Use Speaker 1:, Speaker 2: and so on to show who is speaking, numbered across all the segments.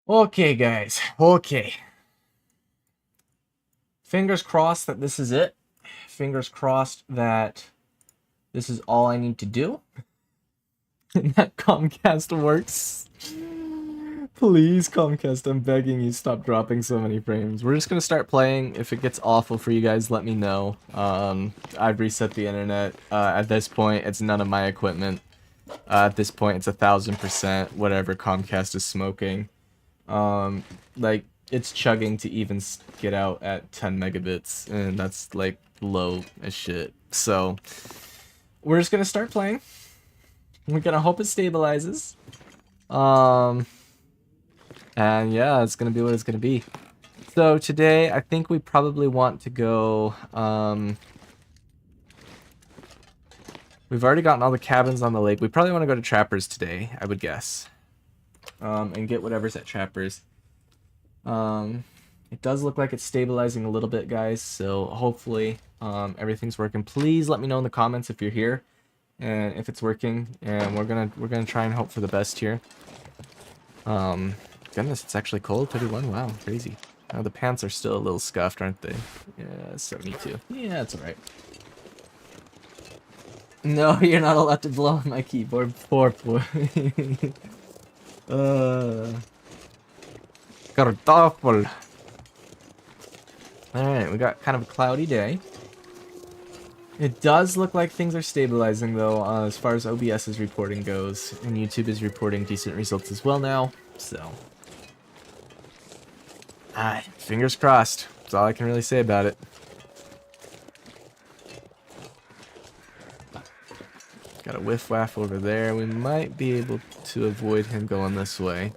Speaker 1: Okay, guys. Okay. Fingers crossed that this is it. Fingers crossed that this is all I need to do. And that Comcast works. Please, Comcast, I'm begging you, stop dropping so many frames. We're just gonna start playing. If it gets awful for you guys, let me know. I've reset the internet. At this point, it's none of my equipment. At this point, it's 1000% whatever Comcast is smoking. Like, it's chugging to even get out at 10 megabits, and that's, like, low as shit. So, we're just gonna start playing. We're gonna hope it stabilizes. And yeah, it's gonna be what it's gonna be. So today, I think we probably want to go, we've already gotten all the cabins on the lake. We probably want to go to Trappers today, I would guess. And get whatever's at Trappers. It does look like it's stabilizing a little bit, guys, so hopefully everything's working. Please let me know in the comments if you're here and if it's working, and we're gonna try and hope for the best here. Goodness, it's actually cold. 31. Wow, crazy. Oh, the pants are still a little scuffed, aren't they? Yeah, 72. Yeah, that's alright. No, you're not allowed to blow on my keyboard. Poor boy. Kartoffel. Alright, we got kind of a cloudy day. It does look like things are stabilizing, though, as far as OBS's reporting goes. And YouTube is reporting decent results as well now, so. Fingers crossed. That's all I can really say about it. Got a whiff waff over there. We might be able to avoid him going this way.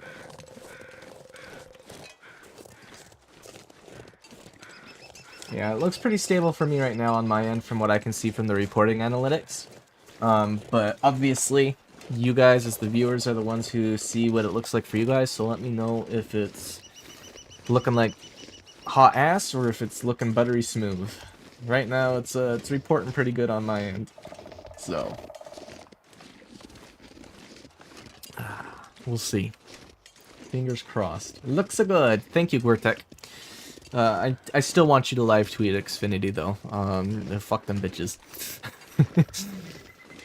Speaker 1: Yeah, it looks pretty stable for me right now on my end from what I can see from the reporting analytics. But obviously, you guys as the viewers are the ones who see what it looks like for you guys, so let me know if it's looking like hot ass or if it's looking buttery smooth. Right now, it's reporting pretty good on my end, so we'll see. Fingers crossed. Looks so good. Thank you, Gortek. I still want you to live tweet Xfinity though. Fuck them bitches.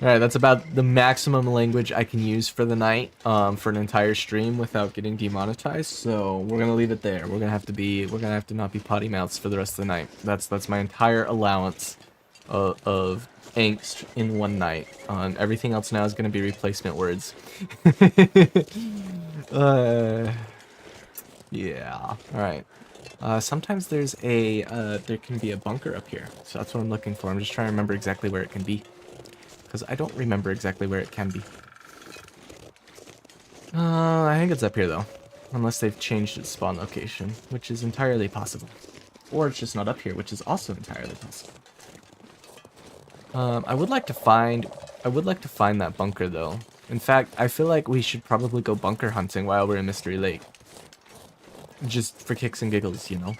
Speaker 1: Alright, that's about the maximum language I can use for the night, for an entire stream without getting demonetized, so we're gonna leave it there. We're gonna have to not be potty mouths for the rest of the night. That's my entire allowance of angst in one night. Everything else now is gonna be replacement words. Yeah, alright. Sometimes there can be a bunker up here, so that's what I'm looking for. I'm just trying to remember exactly where it can be, because I don't remember exactly where it can be. I think it's up here though, unless they've changed its spawn location, which is entirely possible. Or it's just not up here, which is also entirely possible. I would like to find that bunker though. In fact, I feel like we should probably go bunker hunting while we're in Mystery Lake. Just for kicks and giggles, you know.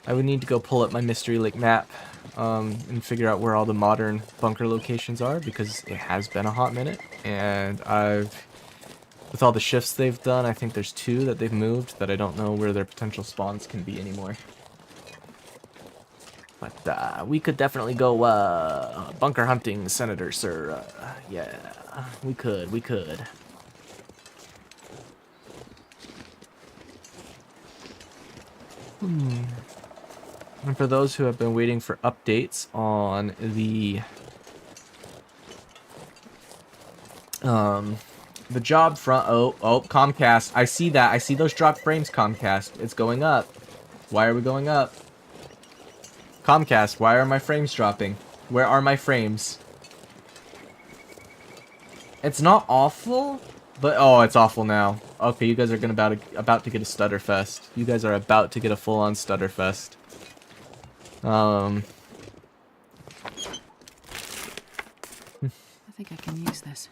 Speaker 1: I would need to go pull up my Mystery Lake map and figure out where all the modern bunker locations are, because it has been a hot minute, and with all the shifts they've done, I think there's 2 that they've moved that I don't know where their potential spawns can be anymore. But we could definitely go bunker hunting, Senator, sir. Yeah, we could. And for those who have been waiting for updates on the job front, oh, Comcast, I see that. I see those dropped frames, Comcast. It's going up. Why are we going up? Comcast, why are my frames dropping? Where are my frames? It's not awful, but oh, it's awful now. Okay, you guys are about to get a stutter fest. You guys are about to get a full-on stutter fest.
Speaker 2: I think I can use this.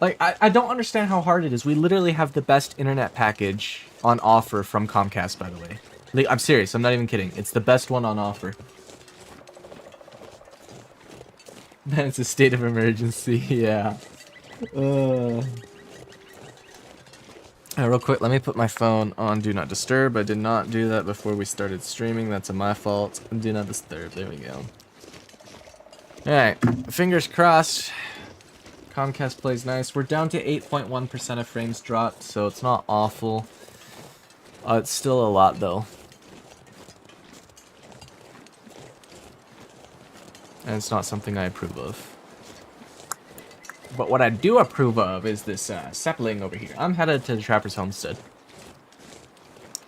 Speaker 1: Like, I don't understand how hard it is. We literally have the best internet package on offer from Comcast, by the way. Like, I'm serious. I'm not even kidding. It's the best one on offer. Then it's a state of emergency. Yeah. Real quick, let me put my phone on Do Not Disturb. I did not do that before we started streaming. That's my fault. Do Not Disturb. There we go. Alright. Fingers crossed. Comcast plays nice. We're down to 8.1% of frames dropped, so it's not awful. It's still a lot, though. And it's not something I approve of. But what I do approve of is this sapling over here. I'm headed to the Trapper's Homestead.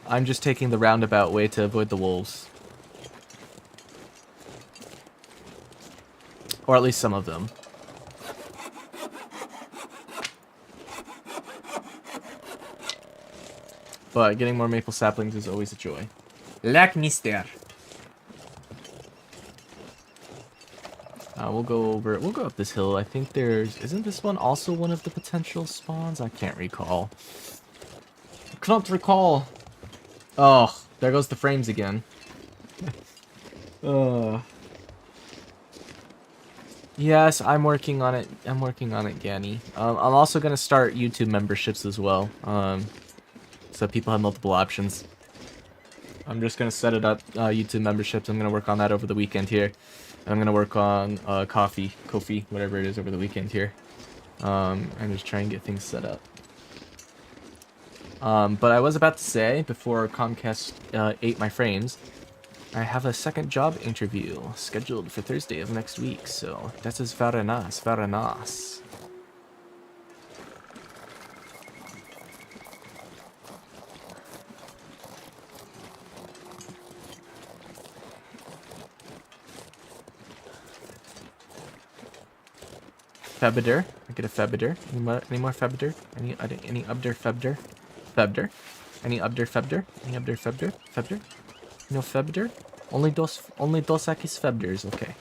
Speaker 1: I'm just taking the roundabout way to avoid the wolves. Or at least some of them. But getting more maple saplings is always a joy. Like mister. We'll go up this hill. I think isn't this one also one of the potential spawns? I can't recall. I can't recall. Oh, there goes the frames again. Yes, I'm working on it. I'm working on it, Ganny. I'm also gonna start YouTube memberships as well. So people have multiple options. I'm just gonna set it up, YouTube memberships. I'm gonna work on that over the weekend here. I'm gonna work on Ko-fi, whatever it is, over the weekend here. And just try and get things set up. But I was about to say, before Comcast ate my frames, I have a second job interview scheduled for Thursday of next week, so that is very nice, very nice. Febiter. I get a Febiter. Any more Febiter? Any Ubder Febiter? Febiter? Any Ubder Febiter? Any Ubder Febiter? Febiter? No Febiter? Only dos Akis Febiters, okay.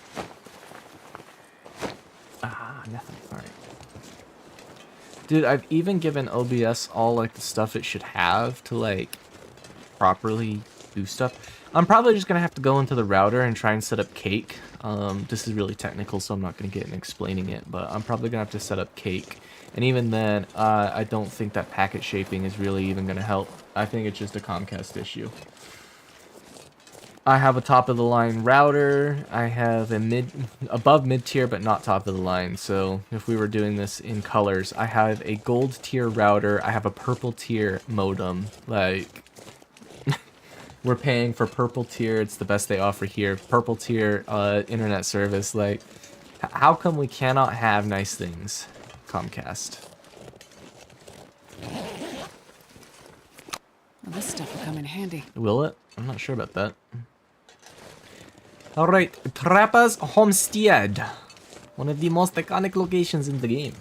Speaker 1: Ah, nothing. Alright. Dude, I've even given OBS all like the stuff it should have to like properly do stuff. I'm probably just gonna have to go into the router and try and set up Cake. This is really technical, so I'm not gonna get in explaining it, but I'm probably gonna have to set up Cake. And even then, I don't think that packet shaping is really even gonna help. I think it's just a Comcast issue. I have a top of the line router. I have a above mid tier, but not top of the line. So if we were doing this in colors, I have a gold tier router. I have a purple tier modem. Like, we're paying for purple tier. It's the best they offer here. Purple tier internet service. Like, how come we cannot have nice things, Comcast?
Speaker 2: Well, this stuff will come in handy.
Speaker 1: Will it? I'm not sure about that. Alright, Trapper's Homestead. One of the most iconic locations in the game.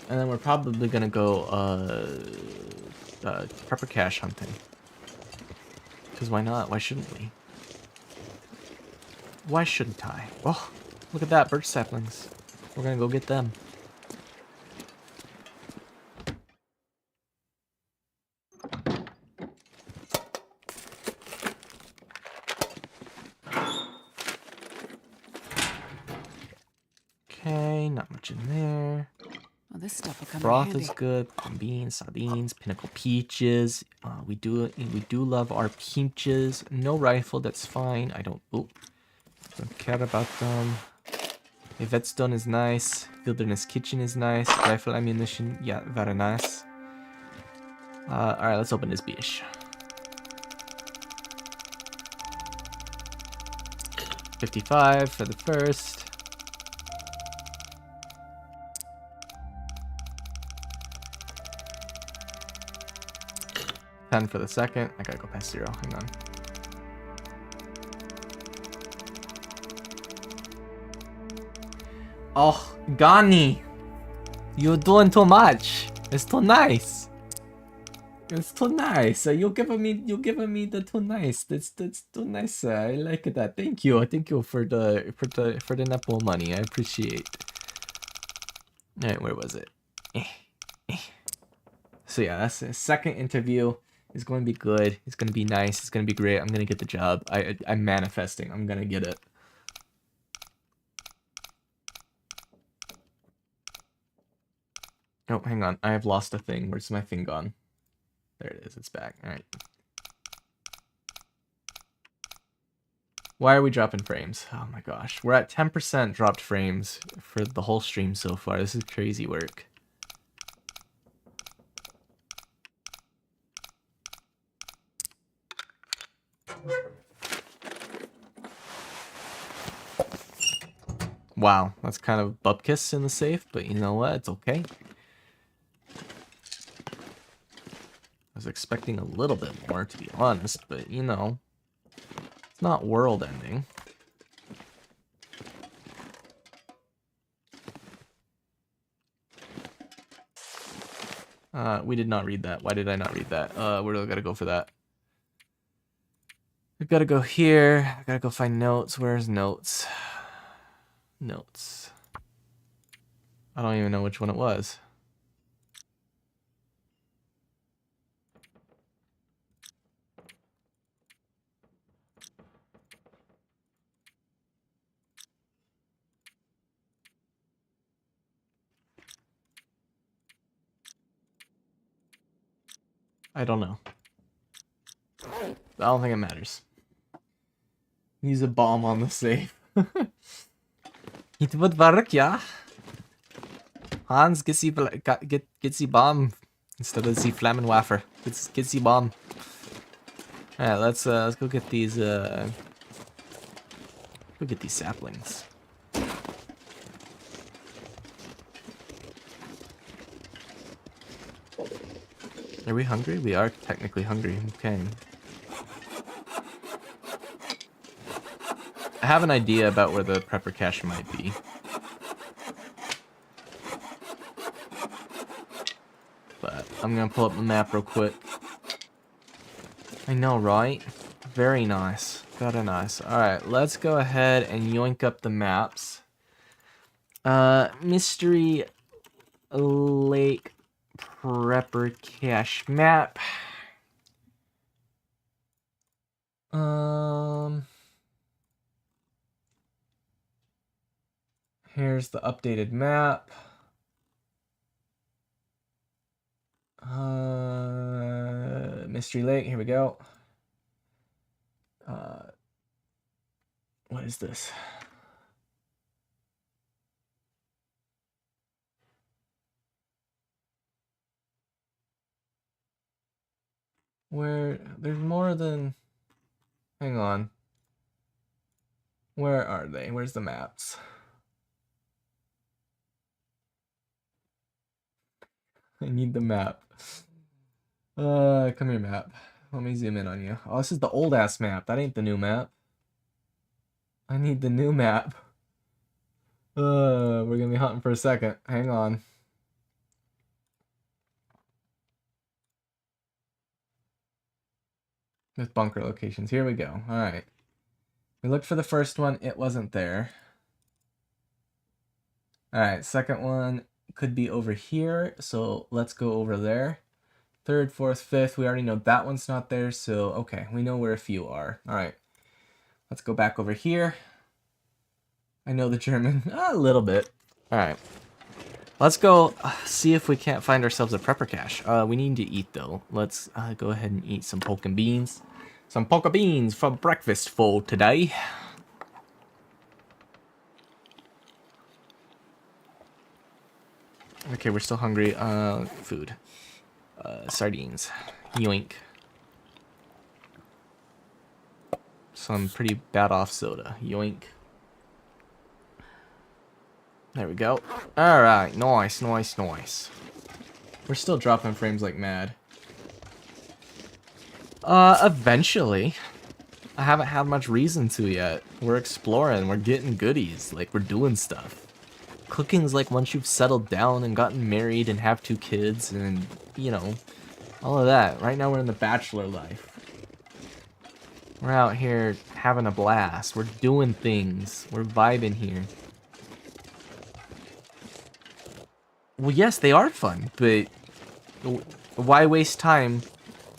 Speaker 1: And then we're probably gonna go, Prepper Cache hunting. Because why not? Why shouldn't we? Why shouldn't I? Oh, look at that, birch saplings. We're gonna go get them. Okay, not much in there.
Speaker 2: Well, this stuff will come in
Speaker 1: Broth
Speaker 2: handy.
Speaker 1: is good. Beans, sardines, pinnacle peaches. We do love our peaches. No rifle, that's fine. I don't care about them. A whetstone is nice. Wilderness kitchen is nice. Rifle ammunition, yeah, very nice. All right, let's open this bitch. 55 for the first. $10 for the second. I gotta go past 0. Hang on. Oh, Gani, you're doing too much. It's too nice. It's too nice. You're giving me the too nice. That's too nice. I like that. Thank you. Thank you for the Nepal money. I appreciate. Alright, where was it? So yeah, that's the second interview. He's going to be good. He's going to be nice. He's going to be great. I'm going to get the job. I'm manifesting. I'm going to get it. Oh, hang on. I have lost a thing. Where's my thing gone? There it is. It's back. All right. Why are we dropping frames? Oh my gosh. We're at 10% dropped frames for the whole stream so far. This is crazy work. Wow, that's kind of bupkis in the safe, but you know what? It's okay. I was expecting a little bit more, to be honest, but you know, it's not world ending. We did not read that. Why did I not read that? Where do I gotta go for that? I gotta go here. I gotta go find notes. Where's notes? Notes. I don't even know which one it was. I don't know. I don't think it matters. Use a bomb on the safe. It would work, yeah. Hans, get the bomb instead of the Flammenwaffer. Get the bomb. All right, let's go get these saplings. Are we hungry? We are technically hungry. Okay. I have an idea about where the prepper cache might be. But I'm gonna pull up the map real quick. I know, right? Very nice. Very nice. Alright, let's go ahead and yoink up the maps. Mystery Lake Prepper Cache map. Here's the updated map. Mystery Lake, here we go. What is this? Where, there's more than, hang on. Where are they? Where's the maps? I need the map. Come here, map. Let me zoom in on you. Oh, this is the old ass map. That ain't the new map. I need the new map. We're gonna be hunting for a second. Hang on. With bunker locations. Here we go. Alright. We looked for the first one. It wasn't there. Alright, second one could be over here. So let's go over there. Third, fourth, fifth. We already know that one's not there. So, okay. We know where a few are. Alright. Let's go back over here. I know the German a little bit. Alright. Let's go see if we can't find ourselves a prepper cache. We need to eat, though. Let's go ahead and eat some polka beans. Some polka beans for breakfast for today. Okay, we're still hungry. Food. Sardines. Yoink. Some pretty bad off soda. Yoink. There we go. Alright, nice, nice, nice. We're still dropping frames like mad. Eventually. I haven't had much reason to yet. We're exploring, we're getting goodies, like we're doing stuff. Cooking's like once you've settled down and gotten married and have 2 kids and, you know, all of that. Right now we're in the bachelor life. We're out here having a blast. We're doing things. We're vibing here. Well, yes, they are fun, but why waste time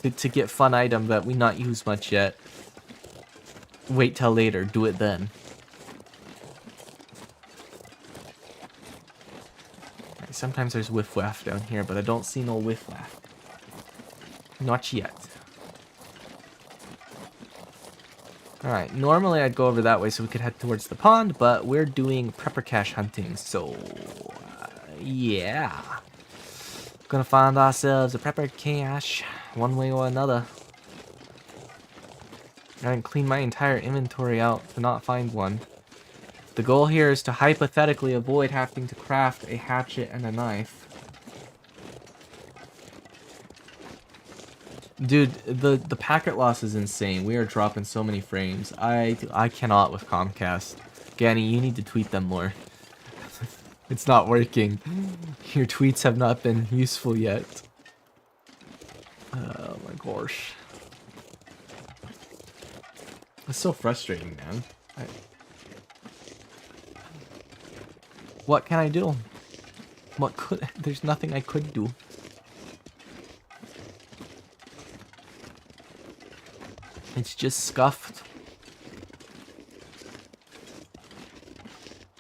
Speaker 1: to get fun item that we not use much yet. Wait till later. Do it then. Right, sometimes there's whiff waff down here, but I don't see no whiff waff. Not yet. Alright, normally I'd go over that way so we could head towards the pond, but we're doing prepper cache hunting, so... yeah. Gonna find ourselves a prepper cache, one way or another. I didn't clean my entire inventory out to not find one. The goal here is to hypothetically avoid having to craft a hatchet and a knife. Dude, the packet loss is insane. We are dropping so many frames. I cannot with Comcast. Ganny, you need to tweet them more. It's not working. Your tweets have not been useful yet. Oh my gosh. It's so frustrating, man. What can I do? There's nothing I could do. It's just scuffed.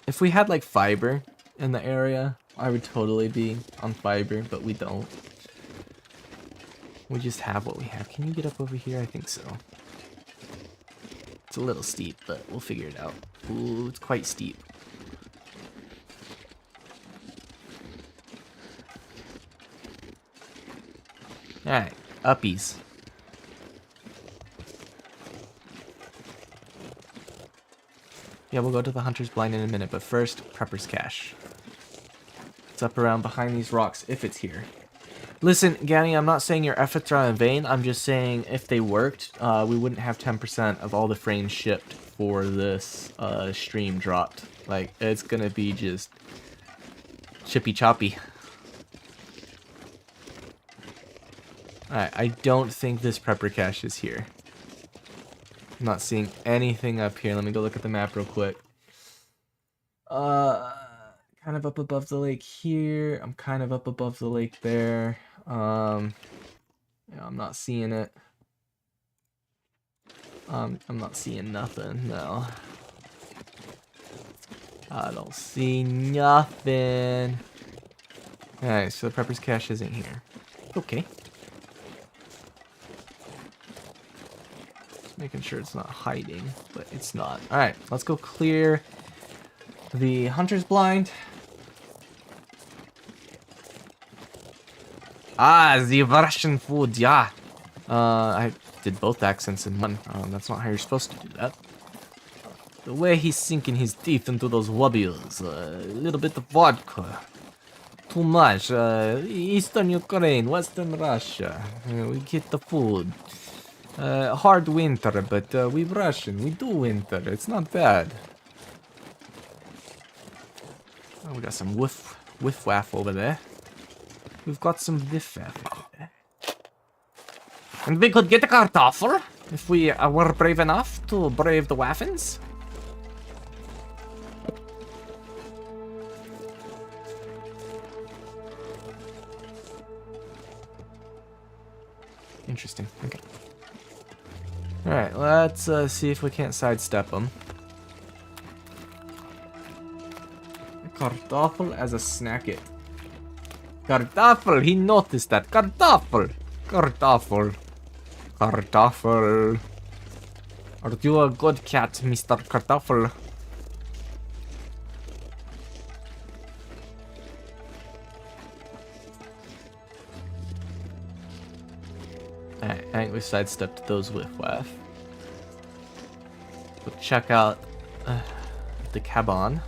Speaker 1: If we had like fiber in the area, I would totally be on fiber, but we don't. We just have what we have. Can you get up over here? I think so. It's a little steep, but we'll figure it out. Ooh, it's quite steep. Alright, uppies. Yeah, we'll go to the Hunter's Blind in a minute, but first, Prepper's Cache. It's up around behind these rocks, if it's here. Listen, Ganny, I'm not saying your efforts are in vain. I'm just saying if they worked, we wouldn't have 10% of all the frames shipped for this stream dropped. Like, it's gonna be just chippy choppy. Alright, I don't think this Prepper Cache is here. I'm not seeing anything up here. Let me go look at the map real quick. Kind of up above the lake here. I'm kind of up above the lake there. Yeah, I'm not seeing it. I'm not seeing nothing, no. I don't see nothing. Alright, so the Prepper's Cache isn't here. Okay. Making sure it's not hiding, but it's not. Alright, let's go clear the Hunter's Blind. Ah, the Russian food, yeah. I did both accents in one. That's not how you're supposed to do that. The way he's sinking his teeth into those wobbles. A little bit of vodka. Too much. Eastern Ukraine, Western Russia. We get the food. Hard winter, but we Russian. We do winter. It's not bad. Oh, we got some whiff waff over there. We've got some whiff waff over there. And we could get a kartoffel if we were brave enough to brave the waffins. Interesting. Okay. Alright, let's see if we can't sidestep them. Kartoffel as a snack it. Kartoffel, he noticed that. Kartoffel! Kartoffel. Kartoffel. Are you a good cat, Mr. Kartoffel? Alright, I think we sidestepped those whiff waff. We'll check out the cabin.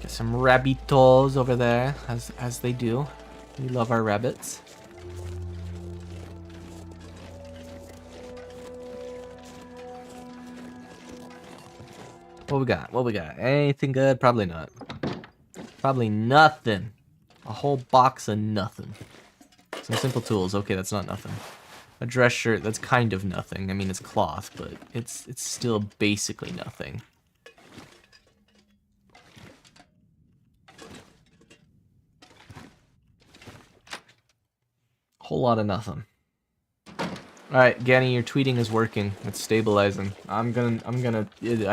Speaker 1: Got some rabbitos over there, as they do. We love our rabbits. What we got? What we got? Anything good? Probably not. Probably nothing. A whole box of nothing. Some simple tools. Okay, that's not nothing. a dress shirt that's kind of nothing. I mean, it's cloth, but it's still basically nothing. Whole lot of nothing. All right, Ganny, your tweeting is working. It's stabilizing. I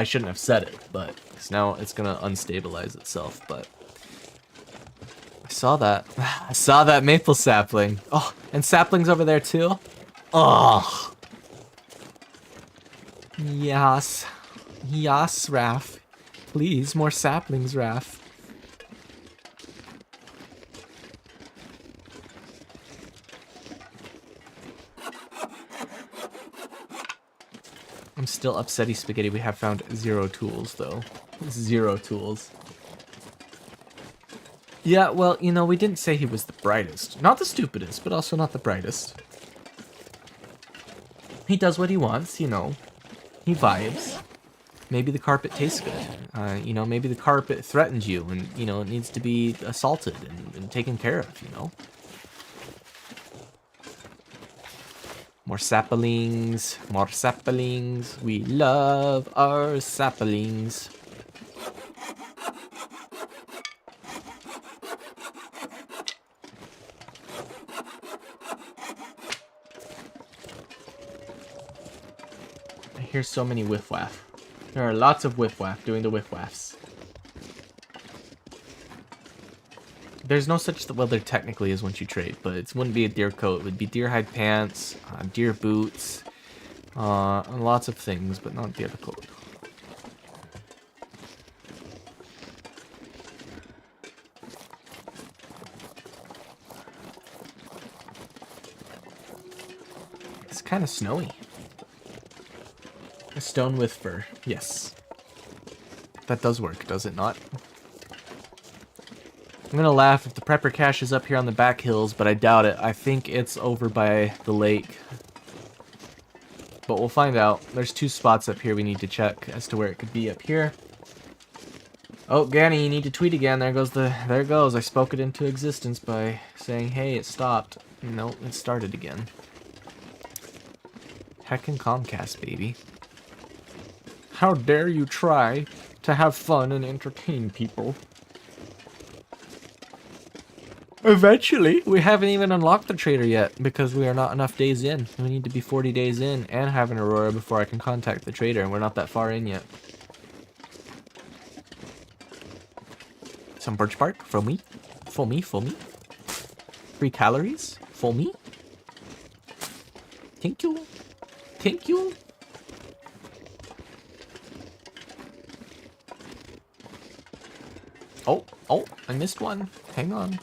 Speaker 1: shouldn't have said it, but cause now it's gonna unstabilize itself. But I saw that. I saw that maple sapling. Oh, and saplings over there too. Oh. Yes. Yes, Raph. Please, more saplings, Raph. I'm still upsetty spaghetti. We have found 0 tools, though. 0 tools. Yeah, well, you know, we didn't say he was the brightest. Not the stupidest, but also not the brightest. He does what he wants, you know. He vibes. Maybe the carpet tastes good. You know, maybe the carpet threatens you and, you know, it needs to be assaulted and taken care of, you know. More saplings, more saplings. We love our saplings. I hear so many whiff waff. There are lots of whiff waff doing the whiff waffs. There's no such, well, there technically is once you trade, but it wouldn't be a deer coat. It would be deer hide pants, deer boots, lots of things, but not deer coat. It's kind of snowy. A stone with fur, yes. That does work, does it not? I'm gonna laugh if the prepper cache is up here on the back hills, but I doubt it. I think it's over by the lake. But we'll find out. There's 2 spots up here we need to check as to where it could be up here. Oh, Ganny, you need to tweet again. There it goes. I spoke it into existence by saying, hey, it stopped. No, it started again. Heckin' Comcast, baby. How dare you try to have fun and entertain people? Eventually. We haven't even unlocked the trader yet because we are not enough days in. We need to be 40 days in and have an Aurora before I can contact the trader, and we're not that far in yet. Some birch bark for me. For me, for me. 3 calories for me. Thank you. Thank you. Oh, I missed one. Hang on.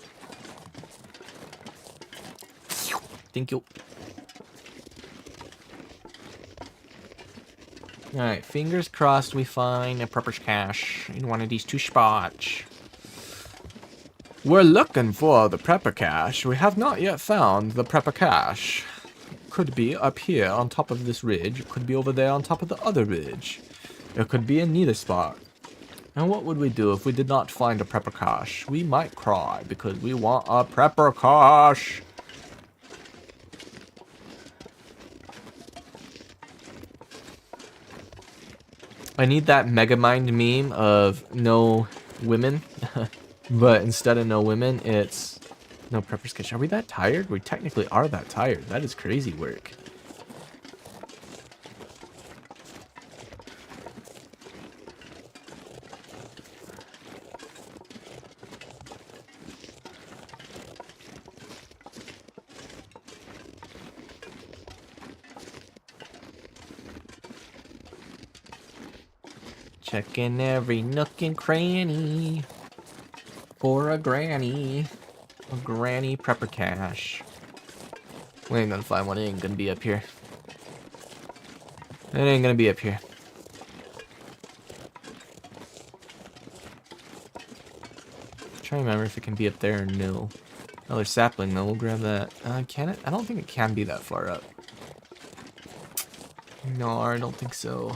Speaker 1: Thank you. Alright, fingers crossed we find a prepper's cache in one of these 2 spots. We're looking for the prepper cache. We have not yet found the prepper cache. Could be up here on top of this ridge. It could be over there on top of the other ridge. It could be in neither spot. And what would we do if we did not find a prepper cache? We might cry because we want a prepper cache. I need that Megamind meme of no women, but instead of no women, it's no prepper's cache. Are we that tired? We technically are that tired. That is crazy work. Checking every nook and cranny for a granny. A granny prepper cache. We ain't gonna find one. It ain't gonna be up here. It ain't gonna be up here. Trying to remember if it can be up there or no. Another sapling though, we'll grab that. Can it? I don't think it can be that far up. No, I don't think so.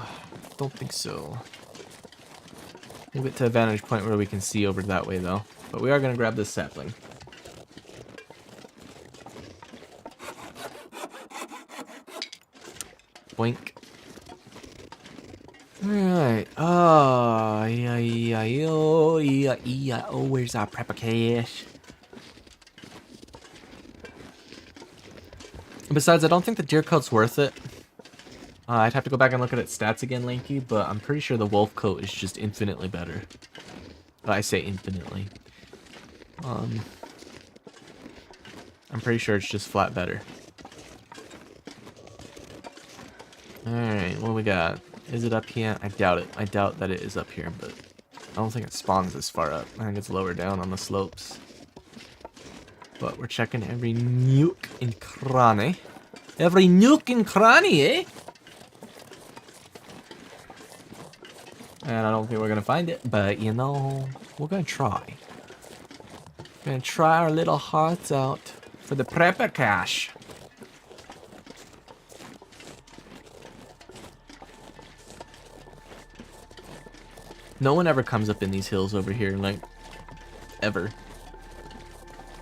Speaker 1: Don't think so. We'll get to a vantage point where we can see over that way though. But we are gonna grab this sapling. Boink. Alright. Oh, yeah. Where's our prepper cache? Besides, I don't think the deer coat's worth it. I'd have to go back and look at its stats again, Lanky, but I'm pretty sure the wolf coat is just infinitely better. I say infinitely. I'm pretty sure it's just flat better. Alright, what we got? Is it up here? I doubt it. I doubt that it is up here, but I don't think it spawns this far up. I think it's lower down on the slopes. But we're checking every nook and cranny. Every nook and cranny, eh? And I don't think we're gonna find it, but you know, we're gonna try. We're gonna try our little hearts out for the prepper cache. No one ever comes up in these hills over here, like, ever.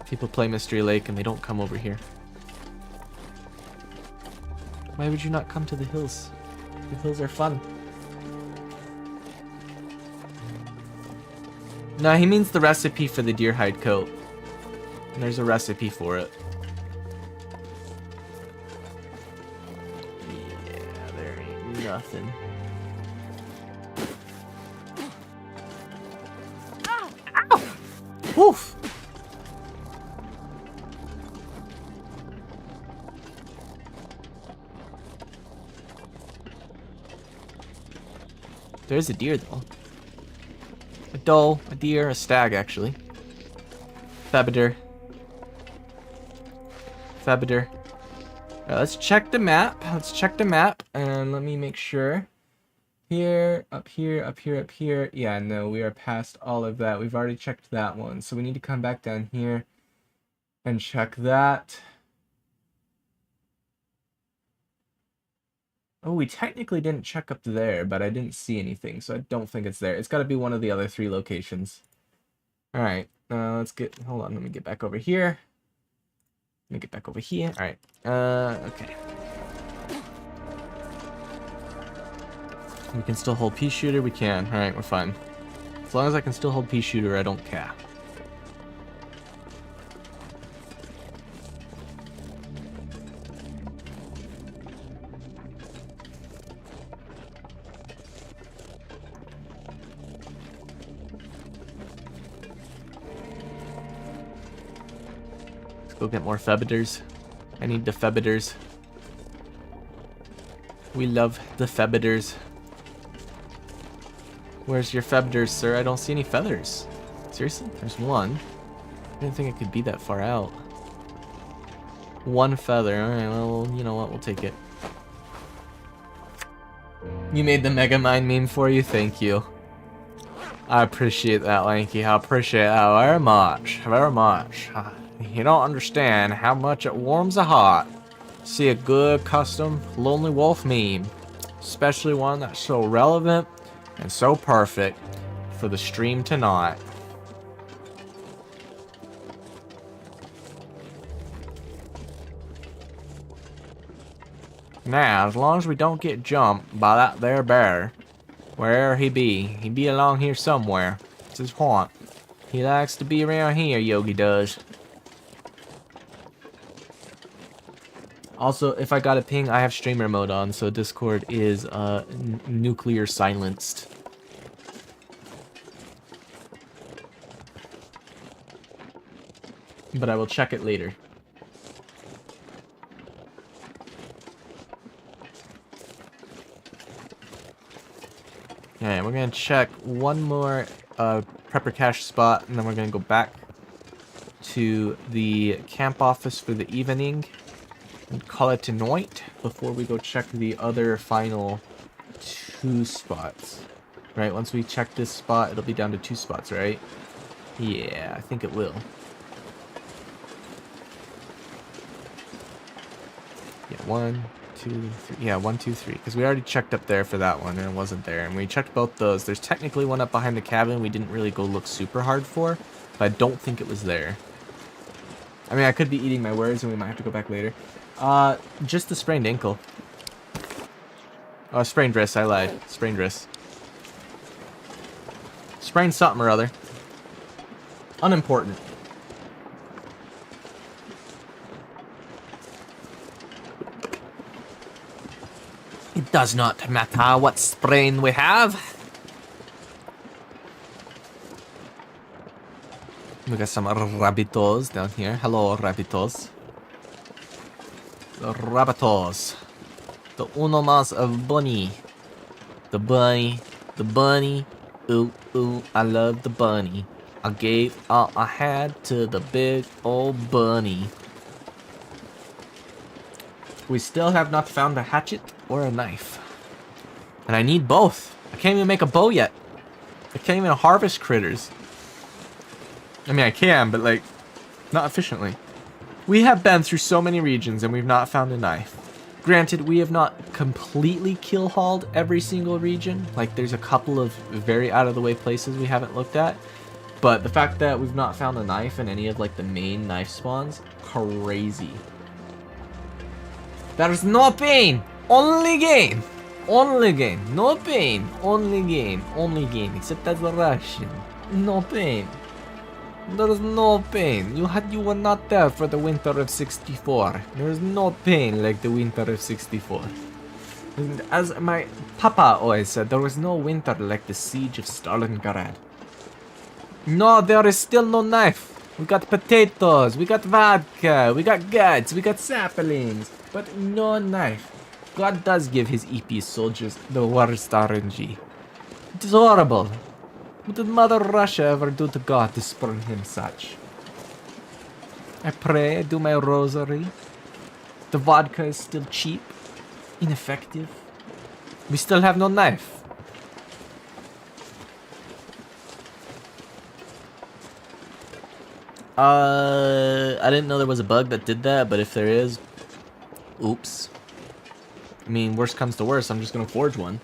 Speaker 1: People play Mystery Lake and they don't come over here. Why would you not come to the hills? The hills are fun. No, he means the recipe for the deer hide coat. And there's a recipe for it. Yeah, there ain't nothing. Ow! Woof! There's a deer, though. A doe, a deer, a stag, actually. Febider. Febider. Alright, let's check the map. Let's check the map, and let me make sure. Here, up here, up here, up here. Yeah, no, we are past all of that. We've already checked that one, so we need to come back down here and check that. Oh, we technically didn't check up there, but I didn't see anything, so I don't think it's there. It's got to be one of the other 3 locations. Alright, let's get... Hold on, let me get back over here. Let me get back over here. Alright, okay. We can still hold pea shooter? We can. Alright, we're fine. As long as I can still hold pea shooter, I don't care. Go get more Febiders. I need the Febiders. We love the Febiders. Where's your Febiders, sir? I don't see any feathers. Seriously? There's one. I didn't think it could be that far out. 1 feather. Alright, well, you know what? We'll take it. You made the Megamind meme for you? Thank you. I appreciate that, Lanky. I appreciate that very much. Very much. You don't understand how much it warms the heart. See a good custom Lonely Wolf meme. Especially one that's so relevant and so perfect for the stream tonight. Now, as long as we don't get jumped by that there bear, wherever he be along here somewhere. It's his haunt. He likes to be around here, Yogi does. Also, if I got a ping, I have streamer mode on, so Discord is nuclear silenced. But I will check it later. Alright, we're gonna check one more prepper cache spot, and then we're gonna go back to the camp office for the evening and call it a night before we go check the other final 2 spots. Right, once we check this spot, it'll be down to 2 spots, right? Yeah, I think it will. Yeah, 1, 2, 3. Yeah, 1, 2, 3. Because we already checked up there for that one, and it wasn't there. And we checked both those. There's technically one up behind the cabin we didn't really go look super hard for, but I don't think it was there. I mean, I could be eating my words, and we might have to go back later. Just the sprained ankle. Oh, sprained wrist. I lied. Sprained wrist. Sprained something or other. Unimportant. It does not matter what sprain we have. We got some rabbitos down here. Hello, rabbitos. The rabbitos. The uno mas of bunny. The bunny. The bunny. Ooh, ooh, I love the bunny. I gave all I had to the big old bunny. We still have not found a hatchet or a knife. And I need both. I can't even make a bow yet. I can't even harvest critters. I mean, I can, but like, not efficiently. We have been through so many regions and we've not found a knife. Granted, we have not completely kill-hauled every single region. Like, there's a couple of very out-of-the-way places we haven't looked at. But the fact that we've not found a knife in any of, like, the main knife spawns, crazy. There's no pain! Only gain! Only gain! No pain! Only gain! Only gain! Except as a Russian. No pain. There is no pain. You were not there for the winter of 64. There is no pain like the winter of 64. And as my papa always said, there was no winter like the siege of Stalingrad. No, there is still no knife. We got potatoes, we got vodka, we got guts, we got saplings, but no knife. God does give his EP soldiers the worst RNG. It is horrible. What did Mother Russia ever do to God to spurn him such? I pray, I do my rosary. The vodka is still cheap, ineffective. We still have no knife. I didn't know there was a bug that did that, but if there is, oops. I mean, worst comes to worst, I'm just gonna forge one.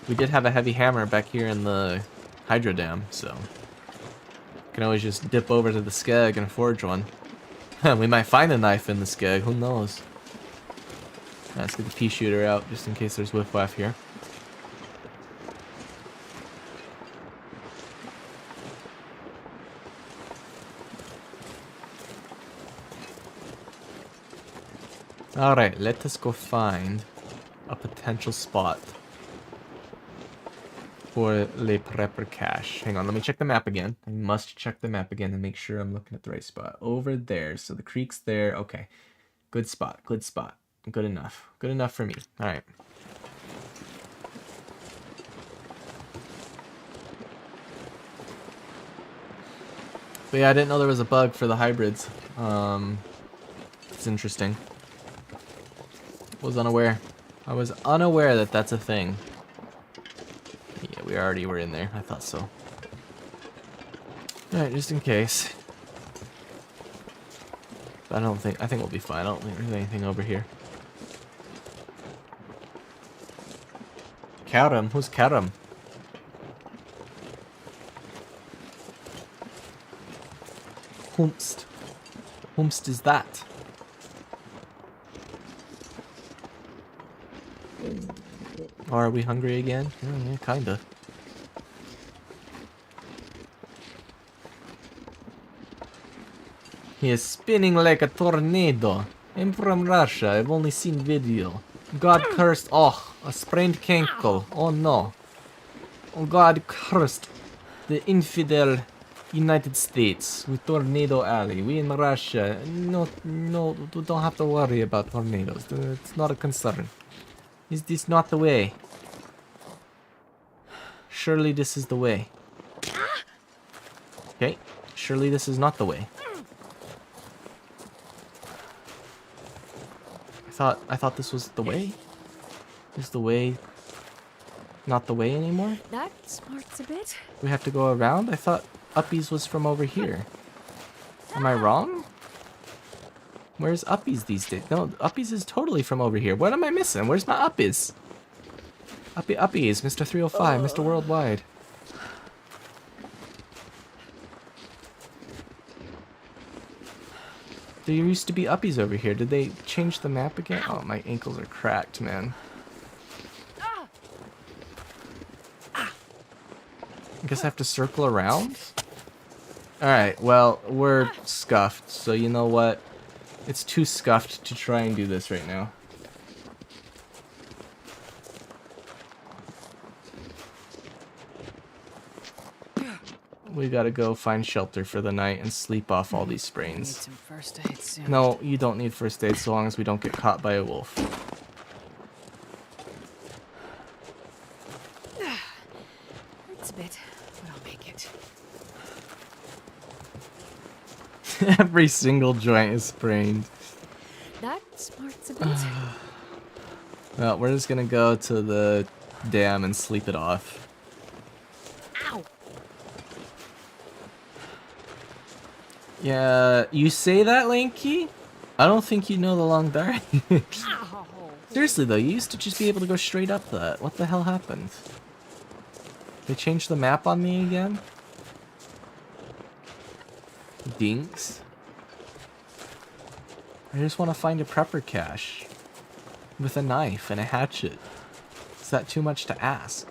Speaker 1: We did have a heavy hammer back here in the hydro dam, so can always just dip over to the skeg and forge one. We might find a knife in the skeg, who knows? Let's get the pea shooter out just in case there's Waff here. Alright, let us go find a potential spot for Le Prepper Cache. Hang on, let me check the map again. I must check the map again and make sure I'm looking at the right spot. Over there, so the creek's there. Okay, good spot, good spot. Good enough. Good enough for me. Alright. But yeah, I didn't know there was a bug for the hybrids. It's interesting. Was unaware. I was unaware that that's a thing. Yeah, we already were in there. I thought so. Alright, just in case. But I think we'll be fine. I don't think there's anything over here. Karam? Who's Karam? Whomst? Whomst is that? Or are we hungry again? Yeah, kinda. He is spinning like a tornado. I'm from Russia. I've only seen video. God cursed. Oh, a sprained cankle. Oh no. Oh, God cursed the infidel United States with Tornado Alley. We in Russia. No, we don't have to worry about tornadoes. It's not a concern. Is this not the way? Surely this is the way. Okay, surely this is not the way. I thought this was the way. Is the way not the way anymore?
Speaker 3: That smarts a bit.
Speaker 1: We have to go around? I thought Uppies was from over here. Am I wrong? Where's Uppies these days? No, Uppies is totally from over here. What am I missing? Where's my Uppies? Uppies, Mr. 305, Mr. Worldwide. There used to be uppies over here. Did they change the map again? Oh, my ankles are cracked, man. I guess I have to circle around? Alright, well, we're scuffed, so you know what? It's too scuffed to try and do this right now. We gotta go find shelter for the night and sleep off all these sprains.
Speaker 2: Need some first aid soon.
Speaker 1: No, you don't need first aid so long as we don't get caught by a wolf.
Speaker 2: Hurts a bit, but I'll make it.
Speaker 1: Every single joint is sprained.
Speaker 2: That smarts a bit.
Speaker 1: Well, we're just gonna go to the dam and sleep it off.
Speaker 2: Ow!
Speaker 1: Yeah, you say that, Lanky? I don't think you know the long dark.
Speaker 2: Ow!
Speaker 1: Seriously though, you used to just be able to go straight up that. What the hell happened? They changed the map on me again? Dinks. I just want to find a prepper cache. With a knife and a hatchet. Is that too much to ask?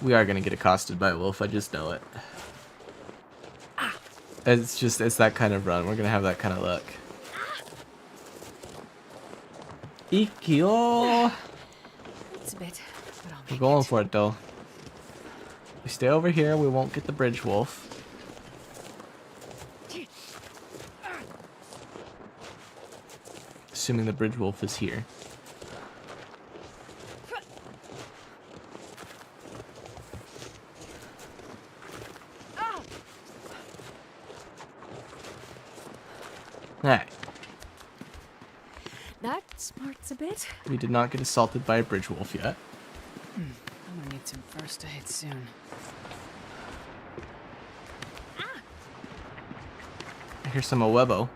Speaker 1: We are gonna get accosted by a wolf, I just know it. It's that kind of run. We're gonna have that kind of luck. Ikyo!
Speaker 2: Hurts a bit, but I'll make
Speaker 1: We're going
Speaker 2: it.
Speaker 1: for it though. We stay over here, we won't get the bridge wolf. Assuming the bridge wolf is here. Alright.
Speaker 2: That smarts a bit.
Speaker 1: We did not get assaulted by a bridge wolf yet.
Speaker 2: I'm gonna need some first aid soon.
Speaker 1: I hear some Awebo.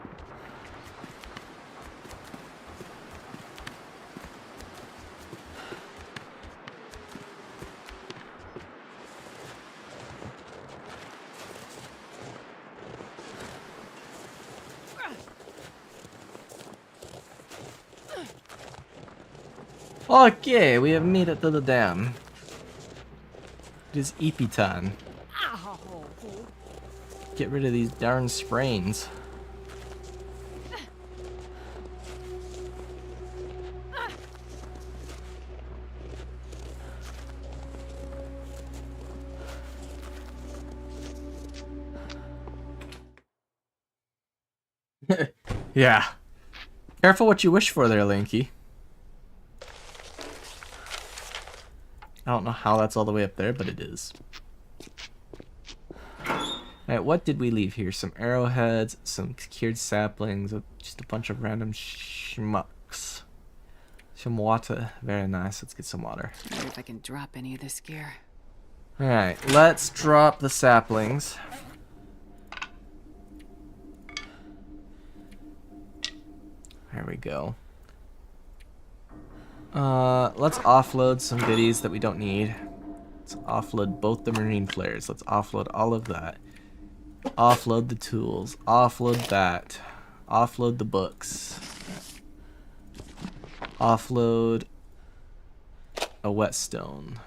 Speaker 1: Okay, we have made it to the dam. It is Epitan.
Speaker 2: Ow!
Speaker 1: Get rid of these darn sprains. Yeah. Careful what you wish for there, Lanky. I don't know how that's all the way up there, but it is. Alright, what did we leave here? Some arrowheads, some cured saplings, just a bunch of random schmucks. Some water. Very nice. Let's get some water.
Speaker 2: Wonder if I can drop any of this gear.
Speaker 1: Alright, let's drop the saplings. There we go. Let's offload some goodies that we don't need. Let's offload both the marine flares. Let's offload all of that. Offload the tools. Offload that. Offload the books. Offload a whetstone.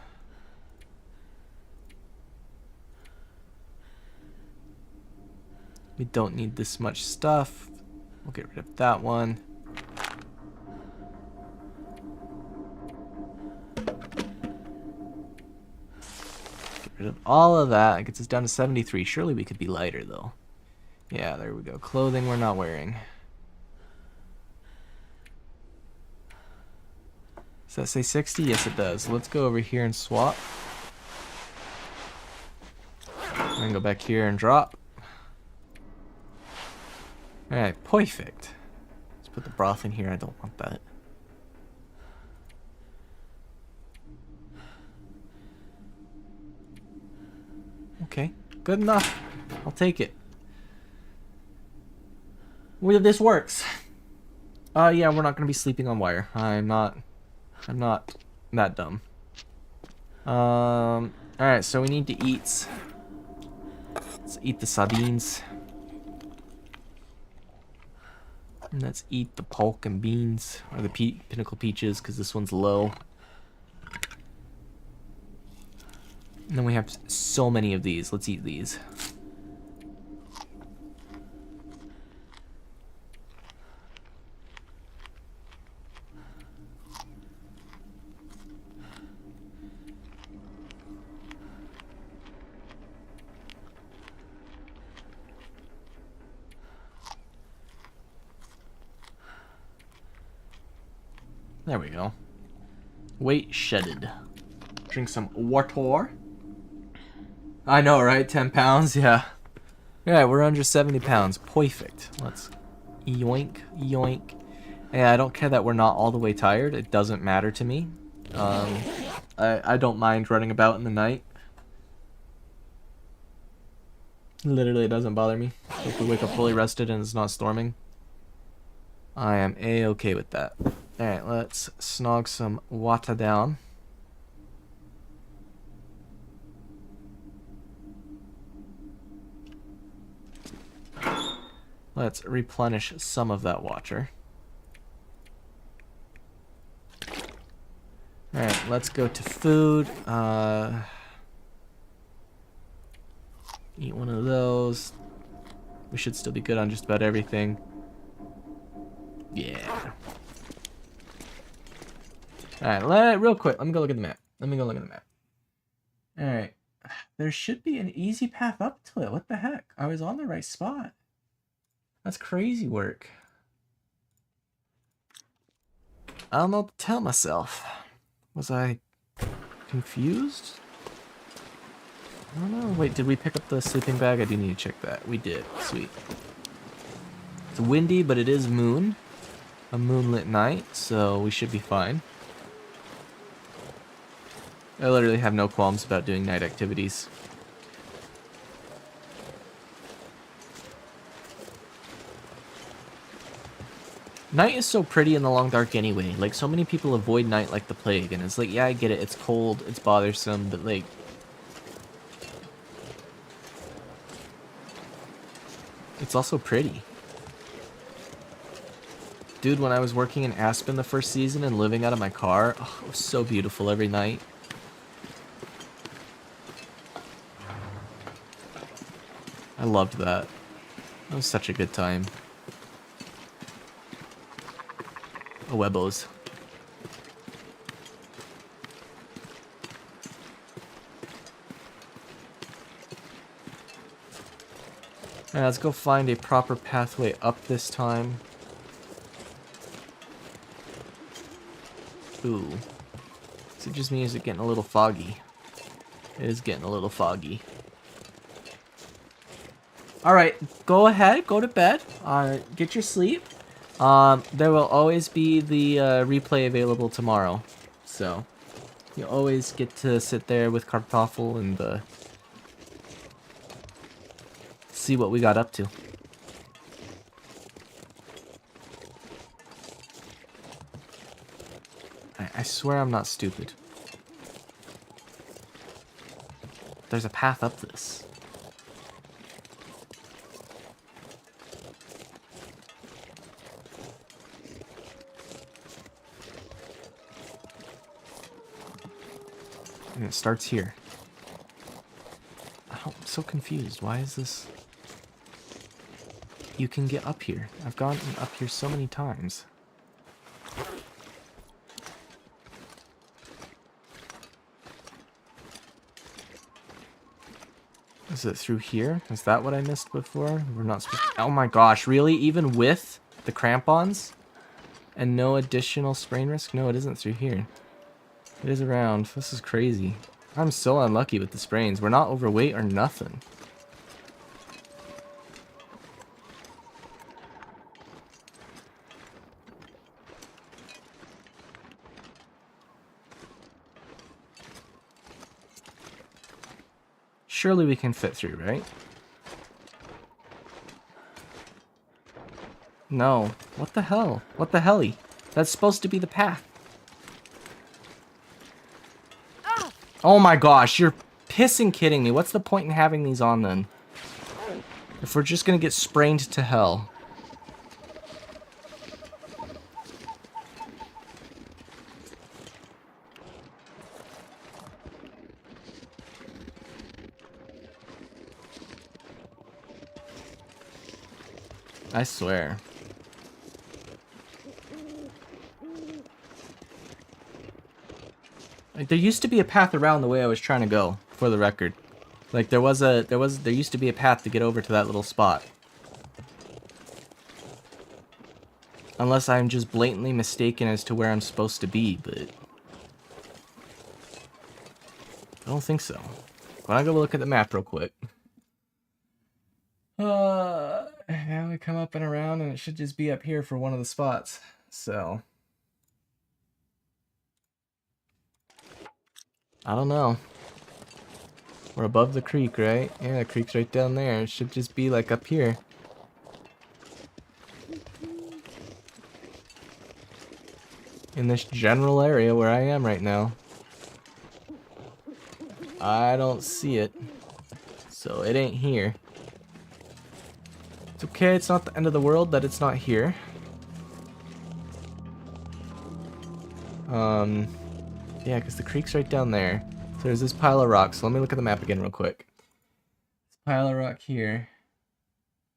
Speaker 1: We don't need this much stuff. We'll get rid of that one. Rid of all of that. It gets us down to 73. Surely we could be lighter, though. Yeah, there we go. Clothing we're not wearing. Does that say 60? Yes, it does. Let's go over here and swap. And go back here and drop. Alright, perfect. Let's put the broth in here. I don't want that. Okay, good enough. I'll take it. Well, this works. Yeah, we're not gonna be sleeping on wire. I'm not that dumb. Alright, so we need to eat. Let's eat the sardines. And let's eat the pork and beans, or the pinnacle peaches, because this one's low. And then we have so many of these. Let's eat these. There we go. Weight shedded. Drink some water. I know, right? 10 pounds, yeah. Yeah, we're under 70 pounds. Perfect. Let's yoink, yoink. Yeah, I don't care that we're not all the way tired. It doesn't matter to me. I don't mind running about in the night. Literally, it doesn't bother me. If we wake up fully rested and it's not storming, I am A-okay with that. Alright, let's snog some water down. Let's replenish some of that water. Alright, let's go to food. Eat one of those. We should still be good on just about everything. Yeah. Alright, real quick, let me go look at the map. Alright. There should be an easy path up to it. What the heck? I was on the right spot. That's crazy work. I don't know what to tell myself. Was I confused? I don't know. Wait, did we pick up the sleeping bag? I do need to check that. We did. Sweet. It's windy, but it is moon. A moonlit night, so we should be fine. I literally have no qualms about doing night activities. Night is so pretty in the long dark anyway. Like, so many people avoid night like the plague, and it's like, yeah, I get it. It's cold, it's bothersome, but like, it's also pretty. Dude, when I was working in Aspen the first season and living out of my car, oh, it was so beautiful every night. I loved that. That was such a good time. Oh, webbos. Alright, let's go find a proper pathway up this time. Ooh. So it just means it's getting a little foggy. It is getting a little foggy. Alright, go ahead, go to bed. Get your sleep. There will always be the replay available tomorrow. So, you always get to sit there with Kartoffel and see what we got up to. I swear I'm not stupid. There's a path up this. And it starts here. Oh, I'm so confused. Why is this? You can get up here. I've gone up here so many times. Is it through here? Is that what I missed before? We're not supposed to... Oh my gosh, really? Even with the crampons? And no additional sprain risk? No, it isn't through here. It is around. This is crazy. I'm so unlucky with the sprains. We're not overweight or nothing. Surely we can fit through, right? No. What the hell? What the helly? That's supposed to be the path. Oh my gosh, you're pissing kidding me. What's the point in having these on then? If we're just gonna get sprained to hell. I swear. Like, there used to be a path around the way I was trying to go, for the record. Like, there used to be a path to get over to that little spot. Unless I'm just blatantly mistaken as to where I'm supposed to be, but I don't think so. Why don't I go look at the map real quick? Now we come up and around, and it should just be up here for one of the spots. So, I don't know. We're above the creek, right? Yeah, the creek's right down there. It should just be like up here. In this general area where I am right now. I don't see it. So it ain't here. It's okay, it's not the end of the world that it's not here. Yeah, because the creek's right down there. So there's this pile of rocks. So let me look at the map again real quick. This pile of rock here.